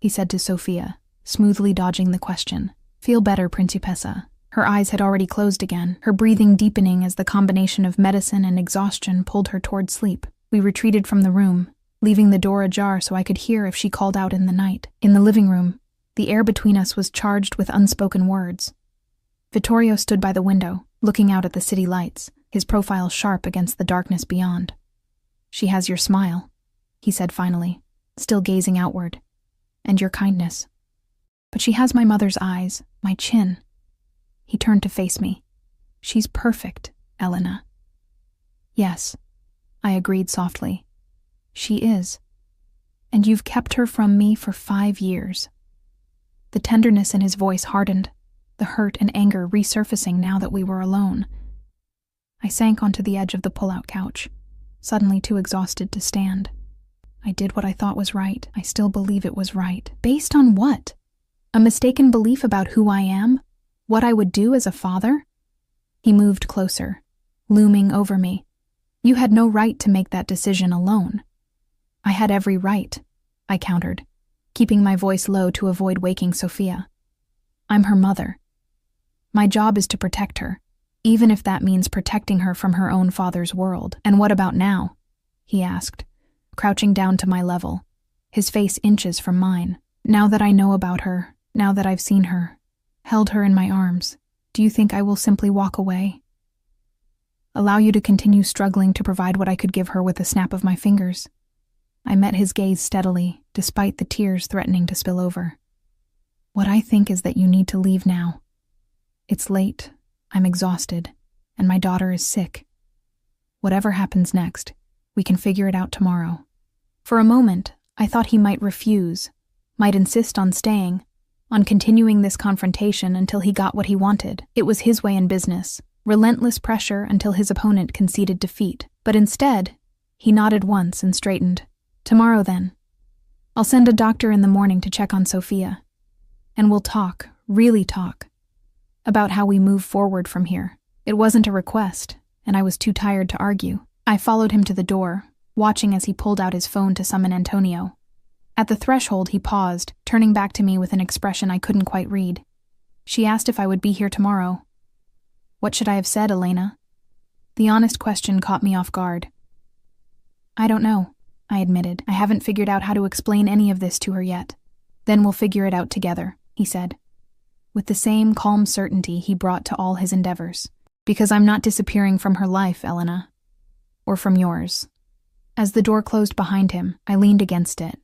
he said to Sophia, smoothly dodging the question. "Feel better, Principessa." Her eyes had already closed again, her breathing deepening as the combination of medicine and exhaustion pulled her toward sleep. We retreated from the room, leaving the door ajar so I could hear if she called out in the night. In the living room, the air between us was charged with unspoken words. Vittorio stood by the window, looking out at the city lights, his profile sharp against the darkness beyond. "She has your smile," he said finally, still gazing outward, "and your kindness. But she has my mother's eyes, my chin." He turned to face me. "She's perfect, Elena." "Yes," I agreed softly. "She is. And you've kept her from me for 5 years. The tenderness in his voice hardened, the hurt and anger resurfacing now that we were alone. I sank onto the edge of the pull-out couch, suddenly too exhausted to stand. I did what I thought was right. I still believe it was right. Based on what? A mistaken belief about who I am? What I would do as a father? He moved closer, looming over me. "You had no right to make that decision alone." "I had every right," I countered, keeping my voice low to avoid waking Sophia. "I'm her mother. My job is to protect her, even if that means protecting her from her own father's world." "And what about now?" he asked, crouching down to my level, his face inches from mine. "Now that I know about her, now that I've seen her, held her in my arms, do you think I will simply walk away? Allow you to continue struggling to provide what I could give her with a snap of my fingers?" I met his gaze steadily, despite the tears threatening to spill over. "What I think is that you need to leave now. It's late, I'm exhausted, and my daughter is sick. Whatever happens next, we can figure it out tomorrow." For a moment, I thought he might refuse, might insist on staying, on continuing this confrontation until he got what he wanted. It was his way in business, relentless pressure until his opponent conceded defeat. But instead, he nodded once and straightened. "Tomorrow then. I'll send a doctor in the morning to check on Sophia. And we'll talk, really talk, about how we move forward from here." It wasn't a request, and I was too tired to argue. I followed him to the door, watching as he pulled out his phone to summon Antonio. At the threshold, he paused, turning back to me with an expression I couldn't quite read. "She asked if I would be here tomorrow." "What should I have said, Elena?" The honest question caught me off guard. I don't know, I admitted. I haven't figured out how to explain any of this to her yet. Then we'll figure it out together, he said, with the same calm certainty he brought to all his endeavors. Because I'm not disappearing from her life, Elena. Or from yours. As the door closed behind him, I leaned against it,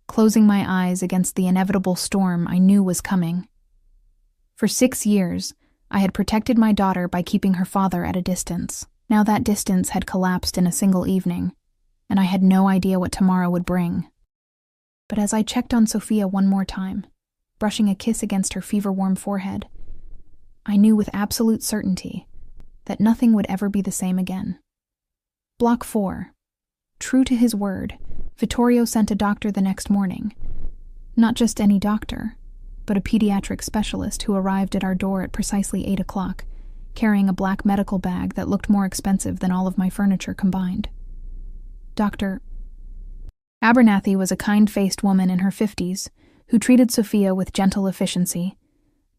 closing my eyes against the inevitable storm I knew was coming. For 6 years, I had protected my daughter by keeping her father at a distance. Now that distance had collapsed in a single evening, and I had no idea what tomorrow would bring. But as I checked on Sophia one more time, brushing a kiss against her fever-warm forehead, I knew with absolute certainty that nothing would ever be the same again. Block 4. True to his word, Vittorio sent a doctor the next morning. Not just any doctor, but a pediatric specialist who arrived at our door at precisely 8 o'clock, carrying a black medical bag that looked more expensive than all of my furniture combined. Dr. Abernathy was a kind-faced woman in her 50s who treated Sophia with gentle efficiency,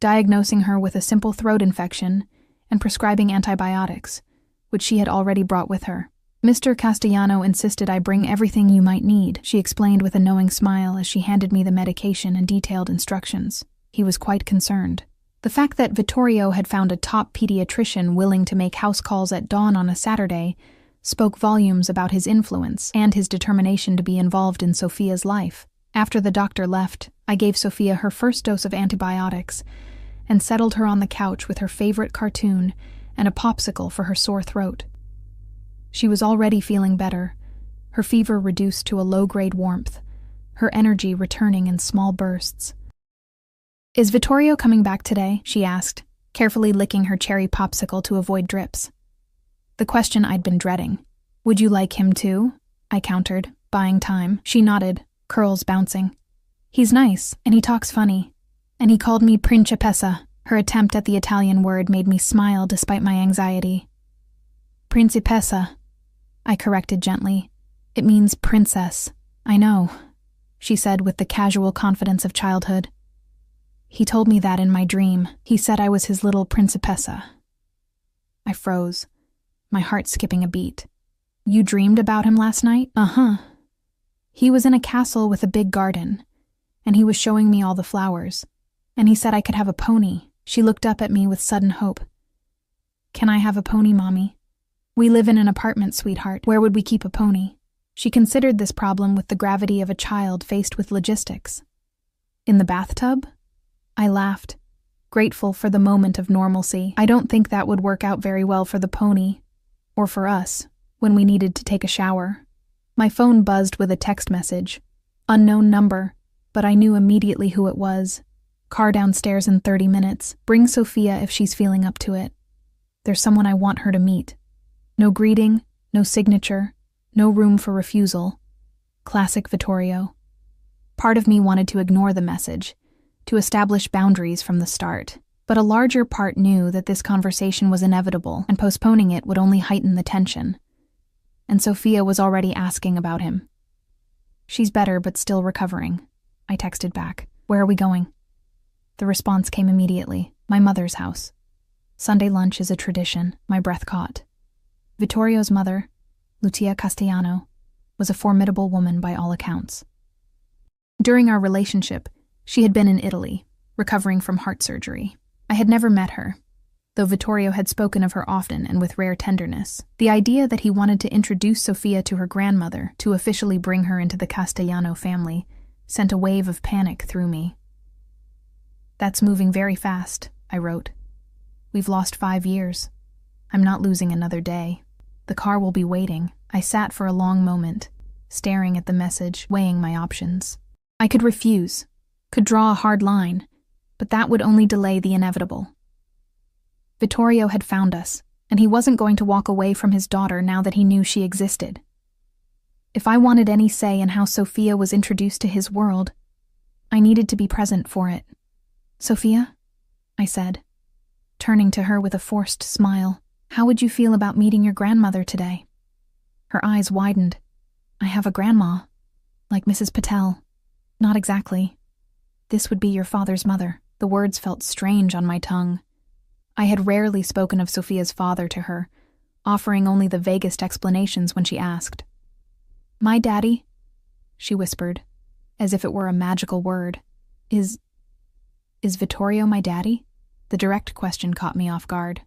diagnosing her with a simple throat infection and prescribing antibiotics, which she had already brought with her. Mr. Castellano insisted I bring everything you might need, she explained with a knowing smile as she handed me the medication and detailed instructions. He was quite concerned. The fact that Vittorio had found a top pediatrician willing to make house calls at dawn on a Saturday spoke volumes about his influence and his determination to be involved in Sophia's life. After the doctor left, I gave Sophia her first dose of antibiotics and settled her on the couch with her favorite cartoon and a popsicle for her sore throat. She was already feeling better, her fever reduced to a low-grade warmth, her energy returning in small bursts. "Is Vittorio coming back today?" she asked, carefully licking her cherry popsicle to avoid drips. The question I'd been dreading. "Would you like him too?" I countered, buying time. She nodded, curls bouncing. "He's nice, and he talks funny. And he called me principessa." Her attempt at the Italian word made me smile despite my anxiety. "Principessa," I corrected gently. "It means princess." "I know," she said with the casual confidence of childhood. "He told me that in my dream. He said I was his little principessa." I froze, my heart skipping a beat. "You dreamed about him last night?" "Uh-huh. He was in a castle with a big garden, and he was showing me all the flowers, and he said I could have a pony." She looked up at me with sudden hope. "Can I have a pony, Mommy? We live in an apartment, sweetheart. Where would we keep a pony?" She considered this problem with the gravity of a child faced with logistics. "In the bathtub?" I laughed, grateful for the moment of normalcy. "I don't think that would work out very well for the pony, or for us, when we needed to take a shower." My phone buzzed with a text message. Unknown number, but I knew immediately who it was. "Car downstairs in 30 minutes. Bring Sophia if she's feeling up to it. There's someone I want her to meet." No greeting, no signature, no room for refusal. Classic Vittorio. Part of me wanted to ignore the message, to establish boundaries from the start, but a larger part knew that this conversation was inevitable and postponing it would only heighten the tension. And Sophia was already asking about him. "She's better but still recovering," I texted back. "Where are we going?" The response came immediately. "My mother's house. Sunday lunch is a tradition." My breath caught. Vittorio's mother, Lucia Castellano, was a formidable woman by all accounts. During our relationship, she had been in Italy, recovering from heart surgery. I had never met her, though Vittorio had spoken of her often and with rare tenderness. The idea that he wanted to introduce Sophia to her grandmother to officially bring her into the Castellano family sent a wave of panic through me. "That's moving very fast," I wrote. "We've lost 5 years. I'm not losing another day. The car will be waiting." I sat for a long moment, staring at the message, weighing my options. I could refuse, could draw a hard line, but that would only delay the inevitable. Vittorio had found us, and he wasn't going to walk away from his daughter now that he knew she existed. If I wanted any say in how Sophia was introduced to his world, I needed to be present for it. "Sophia?" I said, turning to her with a forced smile. "How would you feel about meeting your grandmother today?" Her eyes widened. "I have a grandma, like Mrs. Patel." "Not exactly. This would be your father's mother." The words felt strange on my tongue. I had rarely spoken of Sophia's father to her, offering only the vaguest explanations when she asked. "My daddy," she whispered, as if it were a magical word. Is Vittorio my daddy?" The direct question caught me off guard.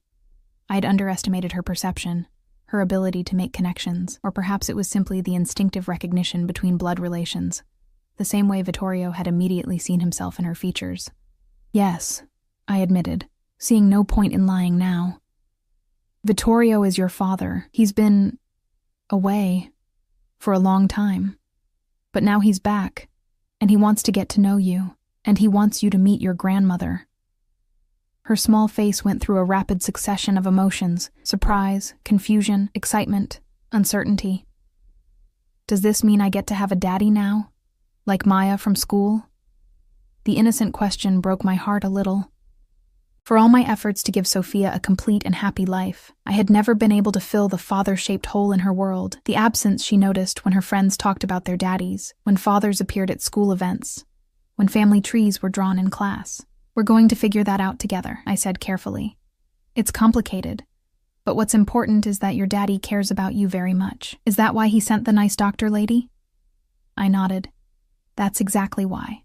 I'd underestimated her perception, her ability to make connections, or perhaps it was simply the instinctive recognition between blood relations, the same way Vittorio had immediately seen himself in her features. "Yes," I admitted, seeing no point in lying now. "Vittorio is your father. He's been away for a long time. But now he's back, and he wants to get to know you, and he wants you to meet your grandmother." Her small face went through a rapid succession of emotions: surprise, confusion, excitement, uncertainty. "Does this mean I get to have a daddy now? Like Maya from school?" The innocent question broke my heart a little. For all my efforts to give Sophia a complete and happy life, I had never been able to fill the father-shaped hole in her world, the absence she noticed when her friends talked about their daddies, when fathers appeared at school events, when family trees were drawn in class. "We're going to figure that out together," I said carefully. "It's complicated, but what's important is that your daddy cares about you very much. Is that why he sent the nice doctor lady?" I nodded. "That's exactly why.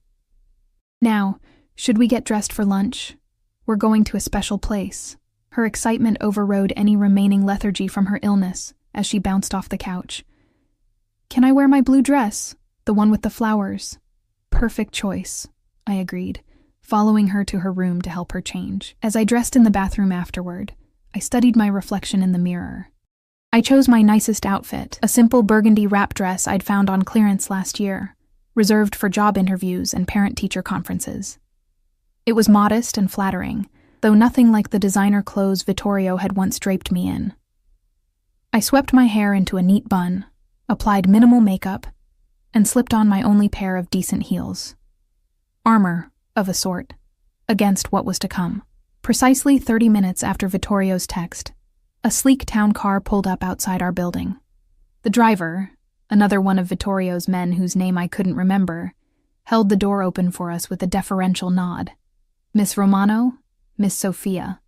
Now, should we get dressed for lunch? We're going to a special place." Her excitement overrode any remaining lethargy from her illness as she bounced off the couch. "Can I wear my blue dress? The one with the flowers?" "Perfect choice," I agreed, following her to her room to help her change. As I dressed in the bathroom afterward, I studied my reflection in the mirror. I chose my nicest outfit, a simple burgundy wrap dress I'd found on clearance last year, reserved for job interviews and parent-teacher conferences. It was modest and flattering, though nothing like the designer clothes Vittorio had once draped me in. I swept my hair into a neat bun, applied minimal makeup, and slipped on my only pair of decent heels. Armor, of a sort, against what was to come. Precisely 30 minutes after Vittorio's text, a sleek town car pulled up outside our building. The driver, another one of Vittorio's men whose name I couldn't remember, held the door open for us with a deferential nod. "Miss Romano, Miss Sophia."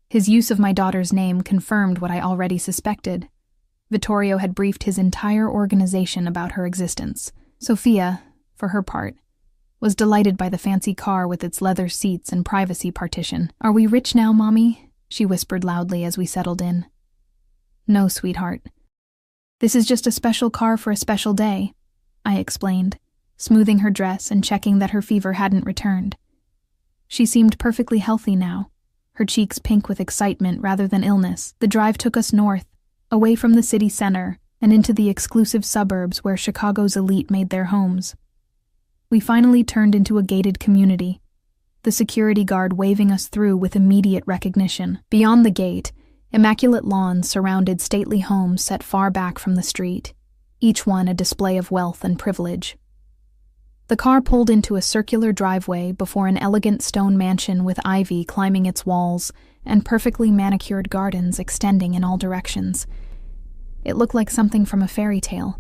His use of my daughter's name confirmed what I already suspected. Vittorio had briefed his entire organization about her existence. Sophia, for her part, was delighted by the fancy car with its leather seats and privacy partition. "Are we rich now, Mommy?" she whispered loudly as we settled in. "No, sweetheart. This is just a special car for a special day," I explained, smoothing her dress and checking that her fever hadn't returned. She seemed perfectly healthy now, her cheeks pink with excitement rather than illness. The drive took us north, away from the city center, and into the exclusive suburbs where Chicago's elite made their homes. We finally turned into a gated community, the security guard waving us through with immediate recognition. Beyond the gate, immaculate lawns surrounded stately homes set far back from the street, each one a display of wealth and privilege. The car pulled into a circular driveway before an elegant stone mansion with ivy climbing its walls and perfectly manicured gardens extending in all directions. It looked like something from a fairy tale,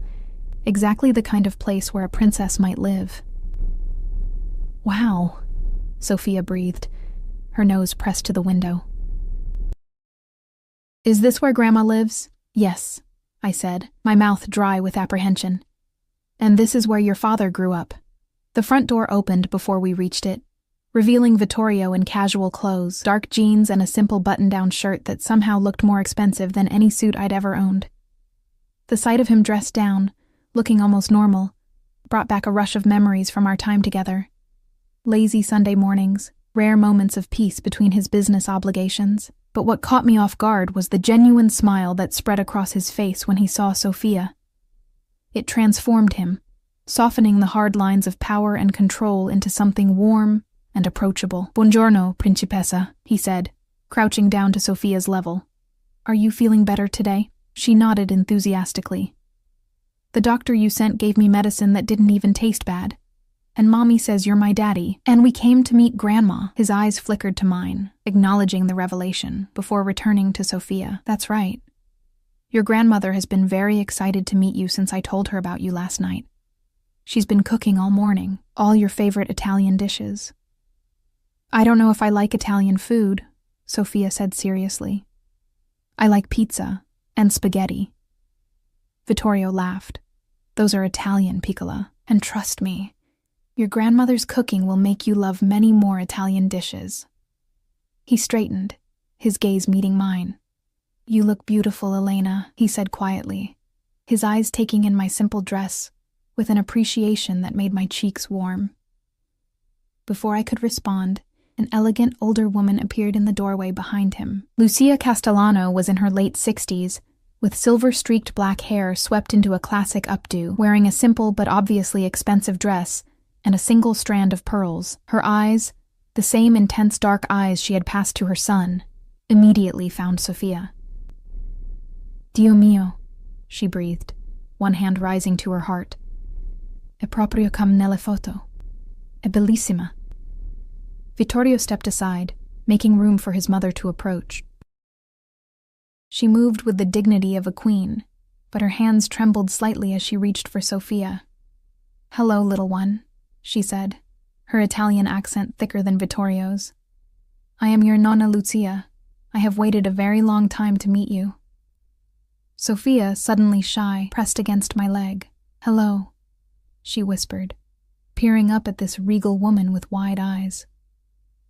exactly the kind of place where a princess might live. "Wow," Sophia breathed, her nose pressed to the window. "Is this where Grandma lives?" "Yes," I said, my mouth dry with apprehension. "And this is where your father grew up." The front door opened before we reached it, revealing Vittorio in casual clothes, dark jeans and a simple button-down shirt that somehow looked more expensive than any suit I'd ever owned. The sight of him dressed down, looking almost normal, brought back a rush of memories from our time together. Lazy Sunday mornings, rare moments of peace between his business obligations. But what caught me off guard was the genuine smile that spread across his face when he saw Sophia. It transformed him, softening the hard lines of power and control into something warm and approachable. "Buongiorno, Principessa," he said, crouching down to Sophia's level. "Are you feeling better today?" She nodded enthusiastically. "The doctor you sent gave me medicine that didn't even taste bad. And Mommy says you're my daddy. And we came to meet Grandma." His eyes flickered to mine, acknowledging the revelation, before returning to Sophia. "That's right. Your grandmother has been very excited to meet you since I told her about you last night. She's been cooking all morning, all your favorite Italian dishes." "I don't know if I like Italian food," Sophia said seriously. I like pizza and spaghetti. Vittorio laughed. Those are Italian, Piccola, and trust me, your grandmother's cooking will make you love many more Italian dishes. He straightened, his gaze meeting mine. You look beautiful, Elena, he said quietly, his eyes taking in my simple dress with an appreciation that made my cheeks warm. Before I could respond, an elegant older woman appeared in the doorway behind him. Lucia Castellano was in her late 60s, with silver-streaked black hair swept into a classic updo, wearing a simple but obviously expensive dress and a single strand of pearls. Her eyes, the same intense dark eyes she had passed to her son, immediately found Sofia. Dio mio, she breathed, one hand rising to her heart. È proprio come nelle foto. È bellissima. Vittorio stepped aside, making room for his mother to approach. She moved with the dignity of a queen, but her hands trembled slightly as she reached for Sofia. Hello, little one, she said, her Italian accent thicker than Vittorio's. I am your Nonna Lucia. I have waited a very long time to meet you. Sofia, suddenly shy, pressed against my leg. Hello, she whispered, peering up at this regal woman with wide eyes.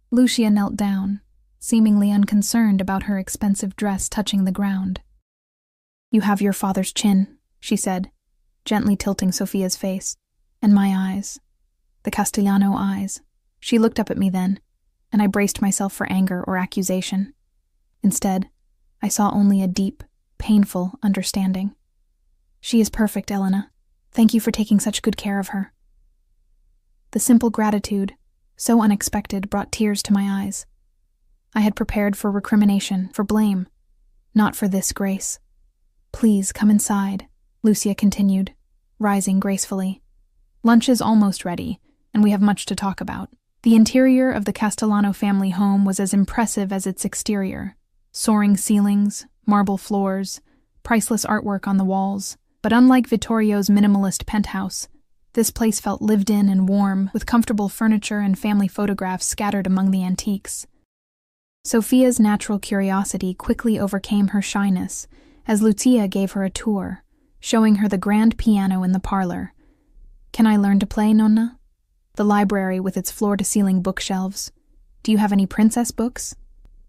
Lucia knelt down, seemingly unconcerned about her expensive dress touching the ground. You have your father's chin, she said, gently tilting Sofia's face, and my eyes. The Castellano eyes. She looked up at me then, and I braced myself for anger or accusation. Instead, I saw only a deep, painful understanding. She is perfect, Elena. Thank you for taking such good care of her. The simple gratitude, so unexpected, brought tears to my eyes. I had prepared for recrimination, for blame, not for this grace. Please come inside, Lucia continued, rising gracefully. Lunch is almost ready, and we have much to talk about. The interior of the Castellano family home was as impressive as its exterior. Soaring ceilings, marble floors, priceless artwork on the walls. But unlike Vittorio's minimalist penthouse, this place felt lived in and warm, with comfortable furniture and family photographs scattered among the antiques. Sofia's natural curiosity quickly overcame her shyness as Lucia gave her a tour, showing her the grand piano in the parlor. Can I learn to play, Nonna? The library with its floor-to-ceiling bookshelves. Do you have any princess books?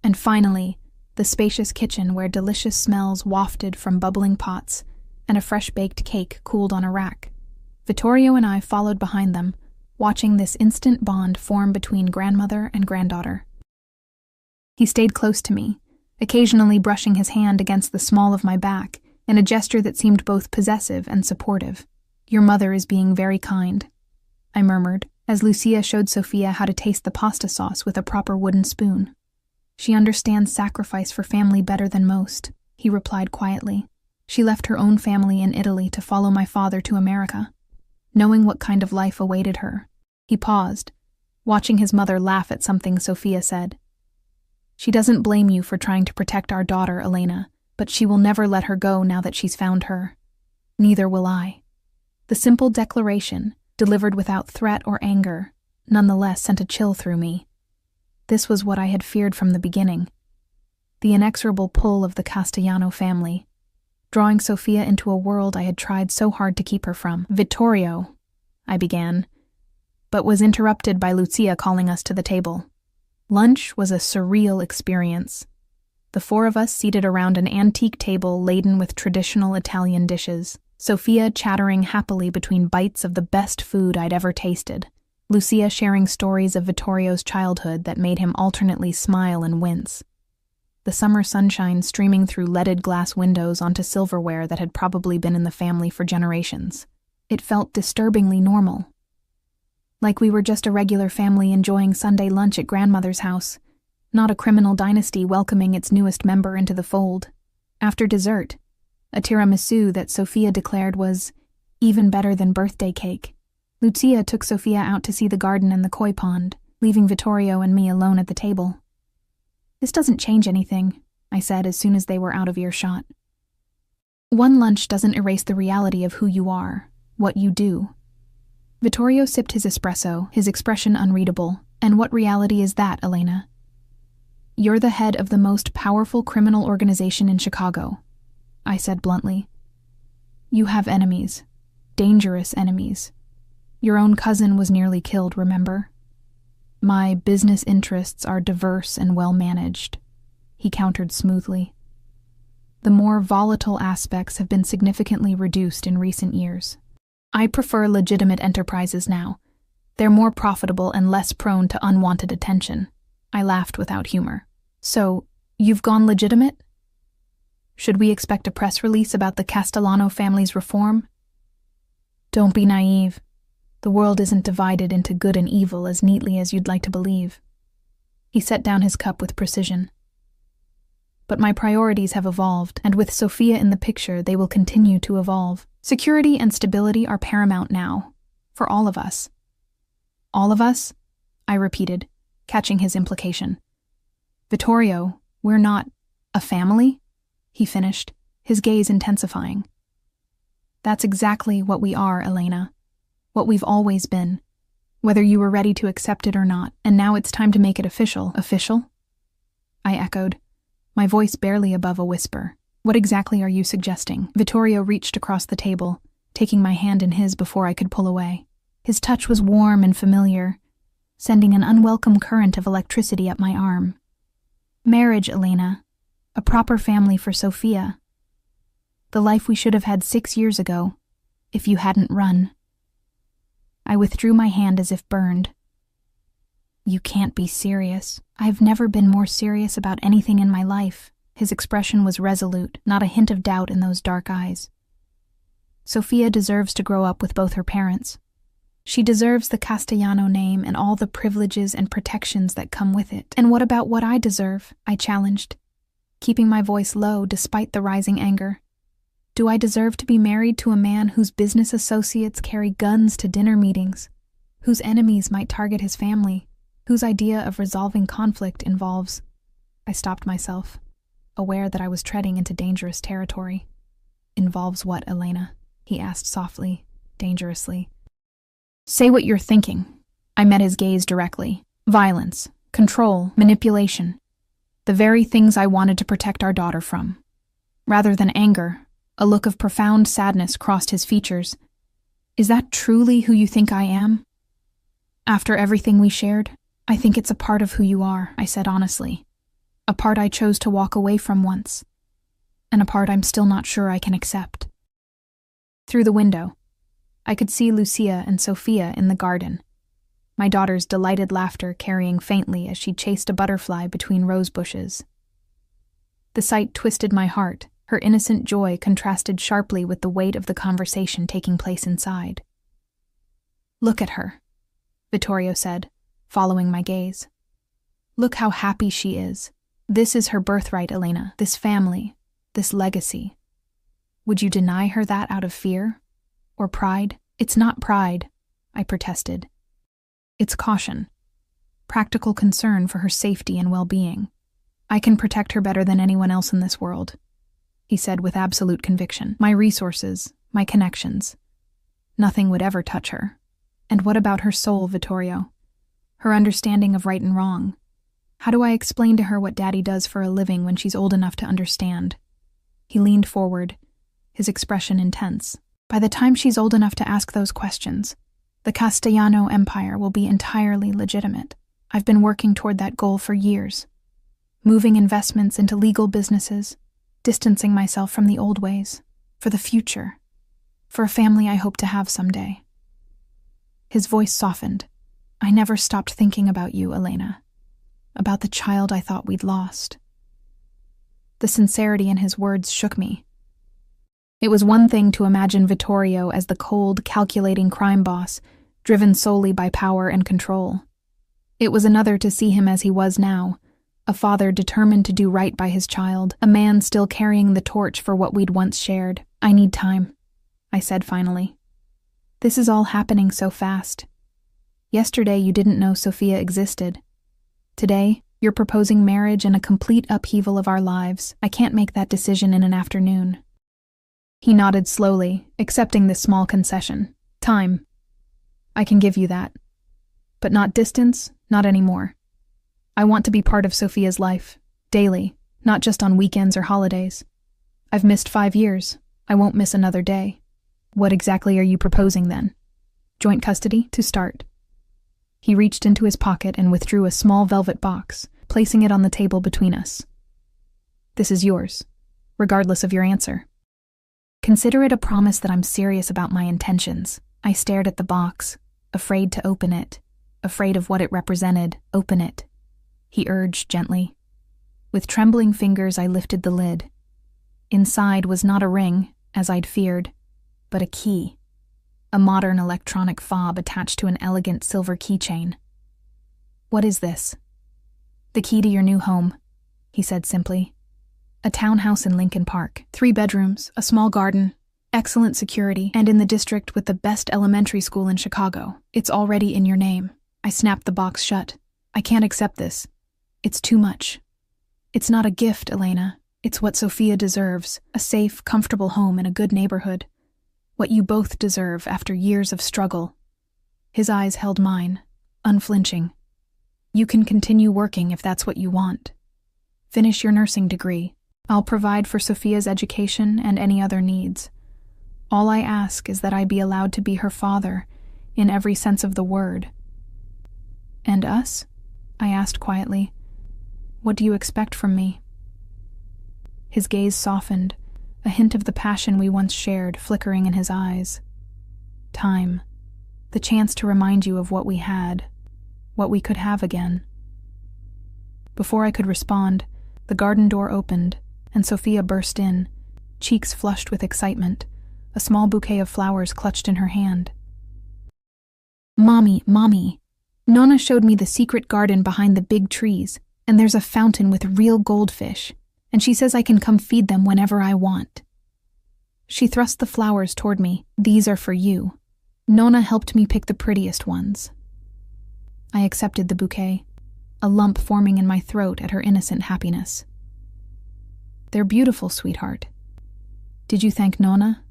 And finally, the spacious kitchen where delicious smells wafted from bubbling pots and a fresh-baked cake cooled on a rack. Vittorio and I followed behind them, watching this instant bond form between grandmother and granddaughter. He stayed close to me, occasionally brushing his hand against the small of my back in a gesture that seemed both possessive and supportive. Your mother is being very kind, I murmured, as Lucia showed Sofia how to taste the pasta sauce with a proper wooden spoon. She understands sacrifice for family better than most, he replied quietly. She left her own family in Italy to follow my father to America, knowing what kind of life awaited her. He paused, watching his mother laugh at something Sofia said. She doesn't blame you for trying to protect our daughter, Elena, but she will never let her go now that she's found her. Neither will I. The simple declaration, delivered without threat or anger, nonetheless sent a chill through me. This was what I had feared from the beginning. The inexorable pull of the Castellano family, drawing Sofia into a world I had tried so hard to keep her from. Vittorio, I began, but was interrupted by Lucia calling us to the table. Lunch was a surreal experience. The four of us seated around an antique table laden with traditional Italian dishes, Sofia chattering happily between bites of the best food I'd ever tasted, Lucia sharing stories of Vittorio's childhood that made him alternately smile and wince. The summer sunshine streaming through leaded glass windows onto silverware that had probably been in the family for generations. It felt disturbingly normal. Like we were just a regular family enjoying Sunday lunch at grandmother's house, not a criminal dynasty welcoming its newest member into the fold. After dessert, a tiramisu that Sofia declared was even better than birthday cake, Lucia took Sofia out to see the garden and the koi pond, leaving Vittorio and me alone at the table. This doesn't change anything, I said as soon as they were out of earshot. One lunch doesn't erase the reality of who you are, what you do. Vittorio sipped his espresso, his expression unreadable. And what reality is that, Elena? You're the head of the most powerful criminal organization in Chicago, I said bluntly. You have enemies, dangerous enemies. Your own cousin was nearly killed, remember? My business interests are diverse and well-managed, he countered smoothly. The more volatile aspects have been significantly reduced in recent years. I prefer legitimate enterprises now. They're more profitable and less prone to unwanted attention. I laughed without humor. So, you've gone legitimate? Should we expect a press release about the Castellano family's reform? Don't be naive. The world isn't divided into good and evil as neatly as you'd like to believe. He set down his cup with precision. But my priorities have evolved, and with Sophia in the picture, they will continue to evolve. Security and stability are paramount now, for all of us. All of us? I repeated, catching his implication. Vittorio, we're not a family? He finished, his gaze intensifying. That's exactly what we are, Elena. What we've always been. Whether you were ready to accept it or not, and now it's time to make it official. Official? I echoed, my voice barely above a whisper. What exactly are you suggesting? Vittorio reached across the table, taking my hand in his before I could pull away. His touch was warm and familiar, sending an unwelcome current of electricity up my arm. Marriage, Elena. A proper family for Sophia. The life we should have had 6 years ago, if you hadn't run. I withdrew my hand as if burned. You can't be serious. I've never been more serious about anything in my life. His expression was resolute, not a hint of doubt in those dark eyes. Sophia deserves to grow up with both her parents. She deserves the Castellano name and all the privileges and protections that come with it. And what about what I deserve? I challenged, keeping my voice low despite the rising anger. Do I deserve to be married to a man whose business associates carry guns to dinner meetings, whose enemies might target his family, whose idea of resolving conflict involves... I stopped myself, aware that I was treading into dangerous territory. Involves what, Elena? He asked softly, dangerously. Say what you're thinking. I met his gaze directly. Violence, control, manipulation. The very things I wanted to protect our daughter from. Rather than anger, a look of profound sadness crossed his features. Is that truly who you think I am? After everything we shared, I think it's a part of who you are, I said honestly. A part I chose to walk away from once. And a part I'm still not sure I can accept. Through the window, I could see Lucia and Sophia in the garden, my daughter's delighted laughter carrying faintly as she chased a butterfly between rose bushes. The sight twisted my heart. Her innocent joy contrasted sharply with the weight of the conversation taking place inside. Look at her, Vittorio said, following my gaze. Look how happy she is. This is her birthright, Elena, this family, this legacy. Would you deny her that out of fear? Or pride? It's not pride, I protested. It's caution. Practical concern for her safety and well-being. I can protect her better than anyone else in this world, he said with absolute conviction. My resources, my connections. Nothing would ever touch her. And what about her soul, Vittorio? Her understanding of right and wrong. How do I explain to her what Daddy does for a living when she's old enough to understand? He leaned forward, his expression intense. By the time she's old enough to ask those questions, the Castellano Empire will be entirely legitimate. I've been working toward that goal for years. Moving investments into legal businesses, distancing myself from the old ways, for the future, for a family I hope to have someday. His voice softened. I never stopped thinking about you, Elena, about the child I thought we'd lost. The sincerity in his words shook me. It was one thing to imagine Vittorio as the cold, calculating crime boss, driven solely by power and control. It was another to see him as he was now, a father determined to do right by his child, a man still carrying the torch for what we'd once shared. I need time, I said finally. This is all happening so fast. Yesterday you didn't know Sophia existed. Today, you're proposing marriage and a complete upheaval of our lives. I can't make that decision in an afternoon. He nodded slowly, accepting this small concession. Time. I can give you that. But not distance, not anymore. I want to be part of Sophia's life, daily, not just on weekends or holidays. I've missed 5 years. I won't miss another day. What exactly are you proposing then? Joint custody, to start. He reached into his pocket and withdrew a small velvet box, placing it on the table between us. This is yours, regardless of your answer. Consider it a promise that I'm serious about my intentions. I stared at the box, afraid to open it, afraid of what it represented. Open it, he urged gently. With trembling fingers, I lifted the lid. Inside was not a ring, as I'd feared, but a key. A modern electronic fob attached to an elegant silver keychain. What is this? The key to your new home, he said simply. A townhouse in Lincoln Park, 3 bedrooms, a small garden, excellent security, and in the district with the best elementary school in Chicago. It's already in your name. I snapped the box shut. I can't accept this. It's too much. It's not a gift, Elena. It's what Sophia deserves, a safe, comfortable home in a good neighborhood. What you both deserve after years of struggle. His eyes held mine, unflinching. You can continue working if that's what you want. Finish your nursing degree. I'll provide for Sophia's education and any other needs. All I ask is that I be allowed to be her father, in every sense of the word. And us? I asked quietly. What do you expect from me? His gaze softened, a hint of the passion we once shared flickering in his eyes. Time. The chance to remind you of what we had, what we could have again. Before I could respond, the garden door opened, and Sophia burst in, cheeks flushed with excitement, a small bouquet of flowers clutched in her hand. Mommy, Nonna showed me the secret garden behind the big trees, and there's a fountain with real goldfish, and she says I can come feed them whenever I want. She thrust the flowers toward me. These are for you. Nonna helped me pick the prettiest ones. I accepted the bouquet, a lump forming in my throat at her innocent happiness. They're beautiful, sweetheart. Did you thank Nonna?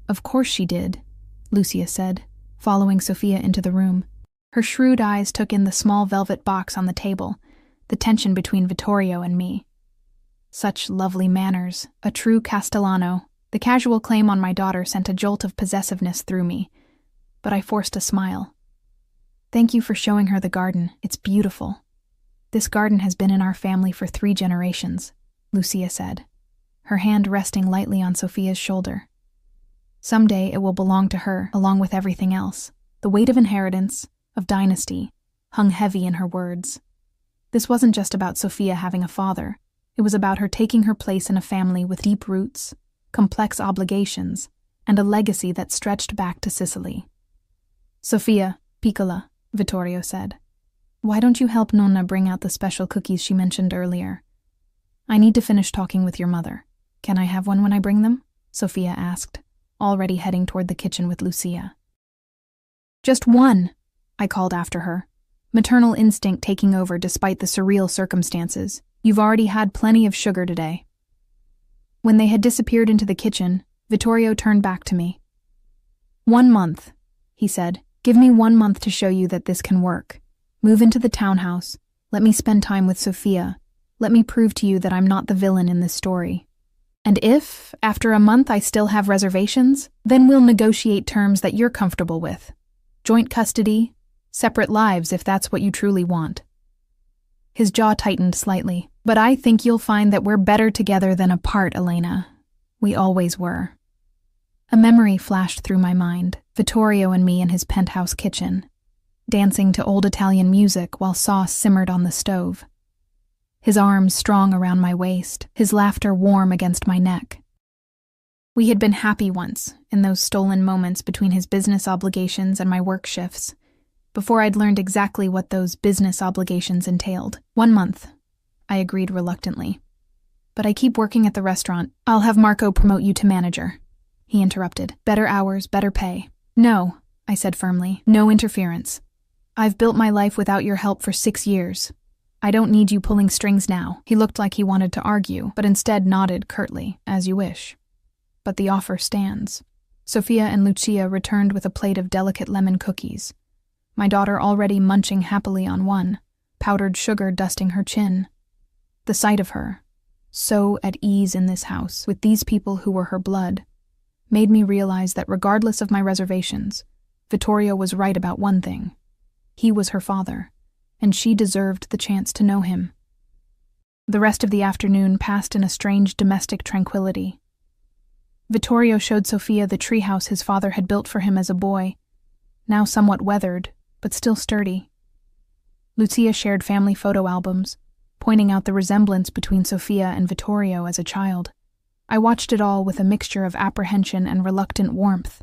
Of course she did, Lucia said, following Sophia into the room. Her shrewd eyes took in the small velvet box on the table, the tension between Vittorio and me. Such lovely manners, a true Castellano. The casual claim on my daughter sent a jolt of possessiveness through me, but I forced a smile. Thank you for showing her the garden. It's beautiful. This garden has been in our family for 3 generations, Lucia said, her hand resting lightly on Sophia's shoulder. Someday it will belong to her, along with everything else. The weight of inheritance, of dynasty, hung heavy in her words. This wasn't just about Sophia having a father. It was about her taking her place in a family with deep roots, complex obligations, and a legacy that stretched back to Sicily. Sophia, piccola, Vittorio said. Why don't you help Nonna bring out the special cookies she mentioned earlier? I need to finish talking with your mother. Can I have one when I bring them? Sophia asked, already heading toward the kitchen with Lucia. Just one, I called after her, maternal instinct taking over despite the surreal circumstances. You've already had plenty of sugar today. When they had disappeared into the kitchen, Vittorio turned back to me. 1 month, he said. Give me 1 month to show you that this can work. Move into the townhouse. Let me spend time with Sophia. Let me prove to you that I'm not the villain in this story. And if, after a month, I still have reservations, then we'll negotiate terms that you're comfortable with. Joint custody, separate lives if that's what you truly want. His jaw tightened slightly. But I think you'll find that we're better together than apart, Elena. We always were. A memory flashed through my mind, Vittorio and me in his penthouse kitchen, dancing to old Italian music while sauce simmered on the stove. His arms strong around my waist, his laughter warm against my neck. We had been happy once, in those stolen moments between his business obligations and my work shifts, before I'd learned exactly what those business obligations entailed. 1 month. I agreed reluctantly. But I keep working at the restaurant. I'll have Marco promote you to manager. He interrupted. Better hours, better pay. No, I said firmly. No interference. I've built my life without your help for 6 years. I don't need you pulling strings now. He looked like he wanted to argue, but instead nodded curtly, as you wish. But the offer stands. Sophia and Lucia returned with a plate of delicate lemon cookies, my daughter already munching happily on one, powdered sugar dusting her chin. The sight of her, so at ease in this house, with these people who were her blood, made me realize that regardless of my reservations, Vittorio was right about one thing. He was her father, and she deserved the chance to know him. The rest of the afternoon passed in a strange domestic tranquility. Vittorio showed Sofia the treehouse his father had built for him as a boy, now somewhat weathered, but still sturdy. Lucia shared family photo albums, pointing out the resemblance between Sofia and Vittorio as a child. I watched it all with a mixture of apprehension and reluctant warmth,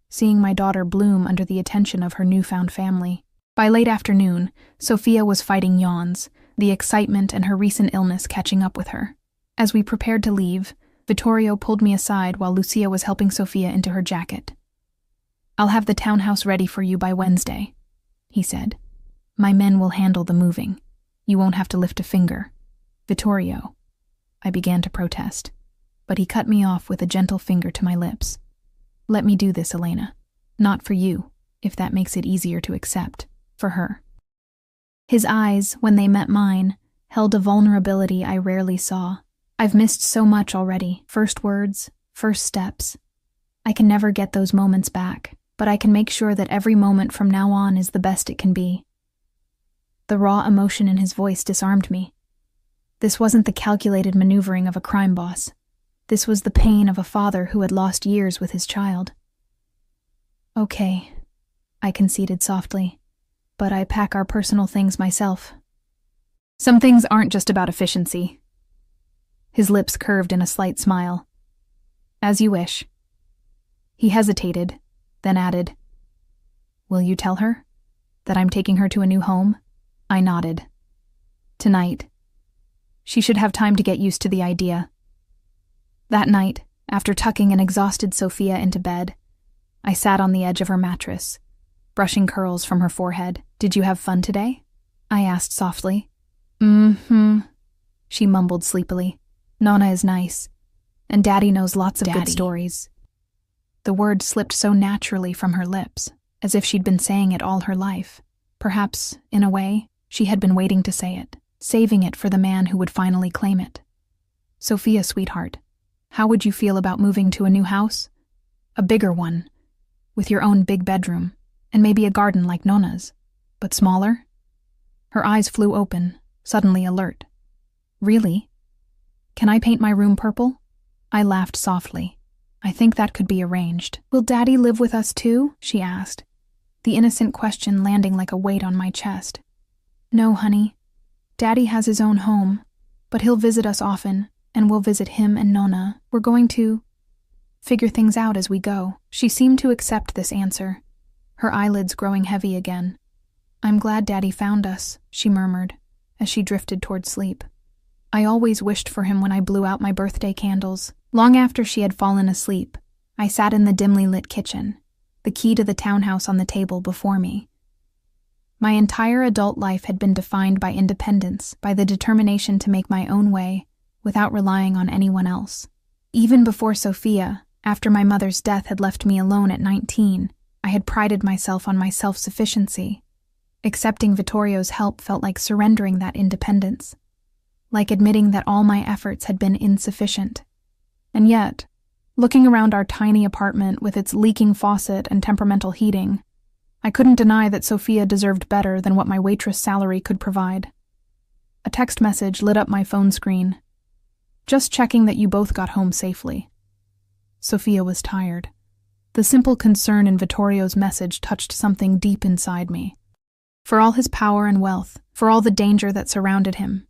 seeing my daughter bloom under the attention of her newfound family. By late afternoon, Sofia was fighting yawns, the excitement and her recent illness catching up with her. As we prepared to leave, Vittorio pulled me aside while Lucia was helping Sofia into her jacket. "I'll have the townhouse ready for you by Wednesday," he said. "My men will handle the moving. You won't have to lift a finger." "Vittorio," I began to protest, but he cut me off with a gentle finger to my lips. "Let me do this, Elena. Not for you, if that makes it easier to accept. For her." His eyes, when they met mine, held a vulnerability I rarely saw. I've missed so much already. First words, first steps. I can never get those moments back, but I can make sure that every moment from now on is the best it can be. The raw emotion in his voice disarmed me. This wasn't the calculated maneuvering of a crime boss. This was the pain of a father who had lost years with his child. "Okay," I conceded softly, "but I pack our personal things myself." "Some things aren't just about efficiency." His lips curved in a slight smile. "As you wish." He hesitated, then added, "Will you tell her that I'm taking her to a new home?" I nodded. "Tonight. She should have time to get used to the idea." That night, after tucking an exhausted Sofia into bed, I sat on the edge of her mattress, brushing curls from her forehead. "Did you have fun today?" I asked softly. "Mm-hmm," she mumbled sleepily. "Nonna is nice, and Daddy knows lots of good stories." The word slipped so naturally from her lips, as if she'd been saying it all her life. Perhaps, in a way, she had been waiting to say it, saving it for the man who would finally claim it. "Sofia, sweetheart, how would you feel about moving to a new house? A bigger one, with your own big bedroom, and maybe a garden like Nonna's, but smaller?" Her eyes flew open, suddenly alert. "Really? Can I paint my room purple?" I laughed softly. "I think that could be arranged." "Will Daddy live with us too?" she asked, the innocent question landing like a weight on my chest. "No, honey. Daddy has his own home, but he'll visit us often, and we'll visit him and Nonna. We're going to figure things out as we go." She seemed to accept this answer, her eyelids growing heavy again. "I'm glad Daddy found us," she murmured, as she drifted toward sleep. I always wished for him when I blew out my birthday candles. Long after she had fallen asleep, I sat in the dimly lit kitchen, the key to the townhouse on the table before me. My entire adult life had been defined by independence, by the determination to make my own way, without relying on anyone else. Even before Sofia, after my mother's death had left me alone at 19, I had prided myself on my self-sufficiency. Accepting Vittorio's help felt like surrendering that independence, like admitting that all my efforts had been insufficient. And yet, looking around our tiny apartment with its leaking faucet and temperamental heating, I couldn't deny that Sofia deserved better than what my waitress salary could provide. A text message lit up my phone screen. "Just checking that you both got home safely." Sofia was tired. The simple concern in Vittorio's message touched something deep inside me. For all his power and wealth, for all the danger that surrounded him,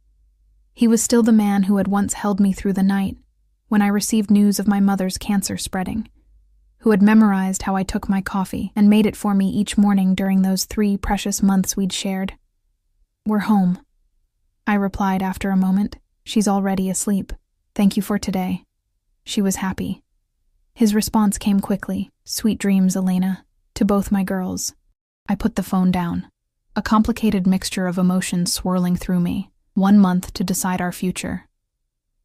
he was still the man who had once held me through the night when I received news of my mother's cancer spreading, who had memorized how I took my coffee and made it for me each morning during those 3 precious months we'd shared. "We're home," I replied after a moment. "She's already asleep. Thank you for today." She was happy. His response came quickly. "Sweet dreams, Elena," to both my girls. I put the phone down, a complicated mixture of emotions swirling through me. 1 month to decide our future.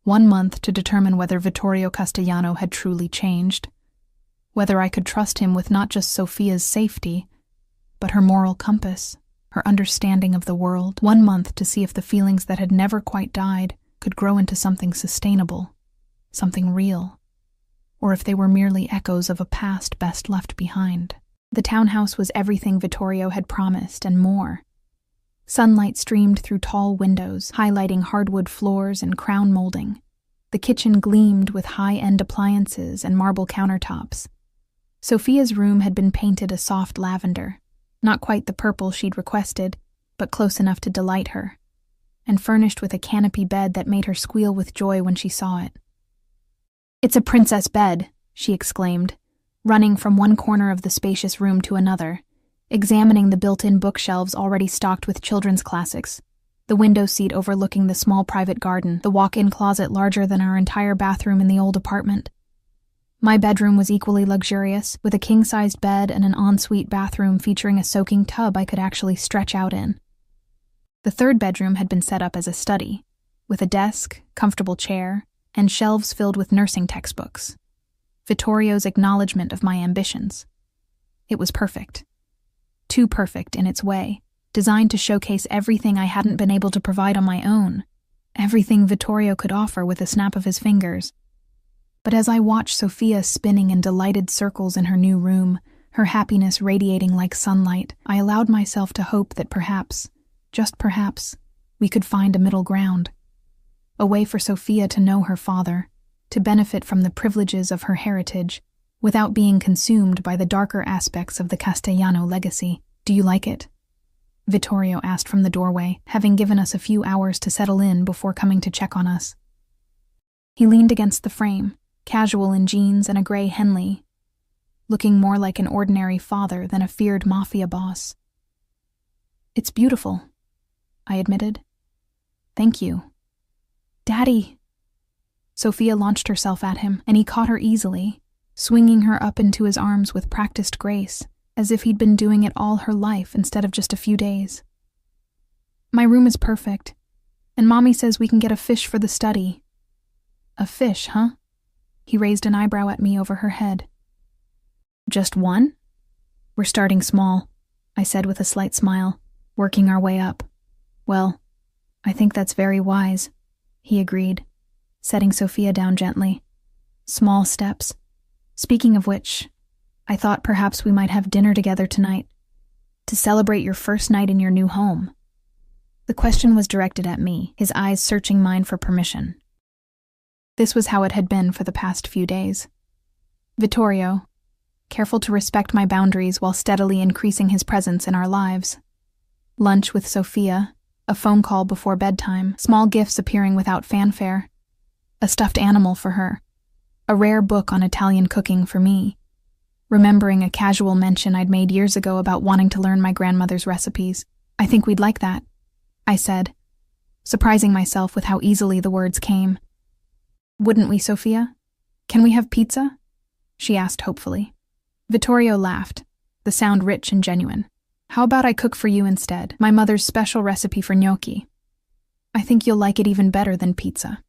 1 month to determine whether Vittorio Castellano had truly changed, whether I could trust him with not just Sofia's safety, but her moral compass, her understanding of the world. 1 month to see if the feelings that had never quite died could grow into something sustainable, something real, or if they were merely echoes of a past best left behind. The townhouse was everything Vittorio had promised and more. Sunlight streamed through tall windows, highlighting hardwood floors and crown molding. The kitchen gleamed with high-end appliances and marble countertops. Sophia's room had been painted a soft lavender, not quite the purple she'd requested, but close enough to delight her, and furnished with a canopy bed that made her squeal with joy when she saw it. "It's a princess bed," she exclaimed, running from one corner of the spacious room to another, examining the built-in bookshelves already stocked with children's classics, the window seat overlooking the small private garden, the walk-in closet larger than our entire bathroom in the old apartment. My bedroom was equally luxurious, with a king-sized bed and an ensuite bathroom featuring a soaking tub I could actually stretch out in. The third bedroom had been set up as a study, with a desk, comfortable chair, and shelves filled with nursing textbooks. Vittorio's acknowledgement of my ambitions. It was perfect. Too perfect in its way, designed to showcase everything I hadn't been able to provide on my own, everything Vittorio could offer with a snap of his fingers. But as I watched Sophia spinning in delighted circles in her new room, her happiness radiating like sunlight, I allowed myself to hope that perhaps, just perhaps, we could find a middle ground. A way for Sophia to know her father, to benefit from the privileges of her heritage, without being consumed by the darker aspects of the Castellano legacy. "Do you like it?" Vittorio asked from the doorway, having given us a few hours to settle in before coming to check on us. He leaned against the frame, casual in jeans and a gray Henley, looking more like an ordinary father than a feared mafia boss. "It's beautiful," I admitted. "Thank you." "Daddy!" Sophia launched herself at him, and he caught her easily, swinging her up into his arms with practiced grace, as if he'd been doing it all her life instead of just a few days. "My room is perfect, and Mommy says we can get a fish for the study." "A fish, huh?" He raised an eyebrow at me over her head. "Just one?" "We're starting small," I said with a slight smile, "working our way up." "Well, I think that's very wise," he agreed, setting Sophia down gently. "Small steps. Speaking of which, I thought perhaps we might have dinner together tonight, to celebrate your first night in your new home." The question was directed at me, his eyes searching mine for permission. This was how it had been for the past few days. Vittorio, careful to respect my boundaries while steadily increasing his presence in our lives. Lunch with Sophia, a phone call before bedtime, small gifts appearing without fanfare, a stuffed animal for her, a rare book on Italian cooking for me, remembering a casual mention I'd made years ago about wanting to learn my grandmother's recipes. "I think we'd like that," I said, surprising myself with how easily the words came. "Wouldn't we, Sophia? Can we have pizza?" she asked hopefully. Vittorio laughed, the sound rich and genuine. "How about I cook for you instead? My mother's special recipe for gnocchi. I think you'll like it even better than pizza."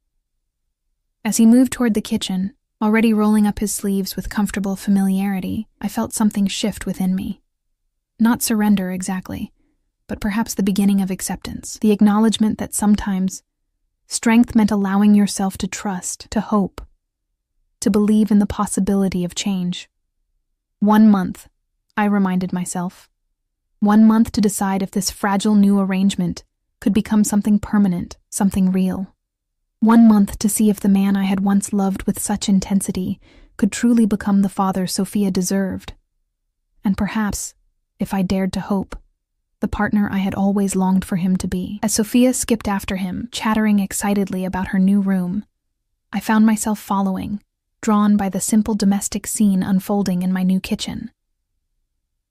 As he moved toward the kitchen, already rolling up his sleeves with comfortable familiarity, I felt something shift within me. Not surrender exactly, but perhaps the beginning of acceptance, the acknowledgement that sometimes strength meant allowing yourself to trust, to hope, to believe in the possibility of change. 1 month, I reminded myself. 1 month to decide if this fragile new arrangement could become something permanent, something real. 1 month to see if the man I had once loved with such intensity could truly become the father Sophia deserved. And perhaps, if I dared to hope, the partner I had always longed for him to be. As Sophia skipped after him, chattering excitedly about her new room, I found myself following, drawn by the simple domestic scene unfolding in my new kitchen.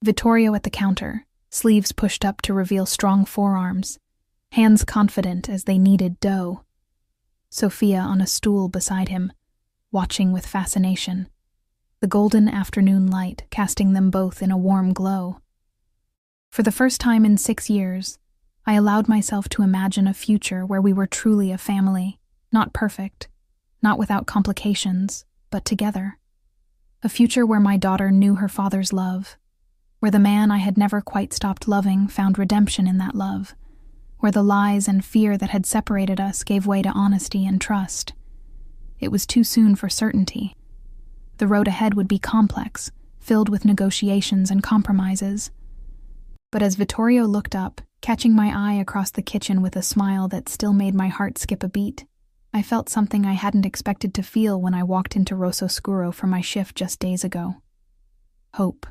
Vittorio at the counter, sleeves pushed up to reveal strong forearms, hands confident as they kneaded dough. Sophia on a stool beside him, watching with fascination, the golden afternoon light casting them both in a warm glow. For the first time in 6 years, I allowed myself to imagine a future where we were truly a family, not perfect, not without complications, but together. A future where my daughter knew her father's love, where the man I had never quite stopped loving found redemption in that love, where the lies and fear that had separated us gave way to honesty and trust. It was too soon for certainty. The road ahead would be complex, filled with negotiations and compromises. But as Vittorio looked up, catching my eye across the kitchen with a smile that still made my heart skip a beat, I felt something I hadn't expected to feel when I walked into Rosso Scuro for my shift just days ago. Hope.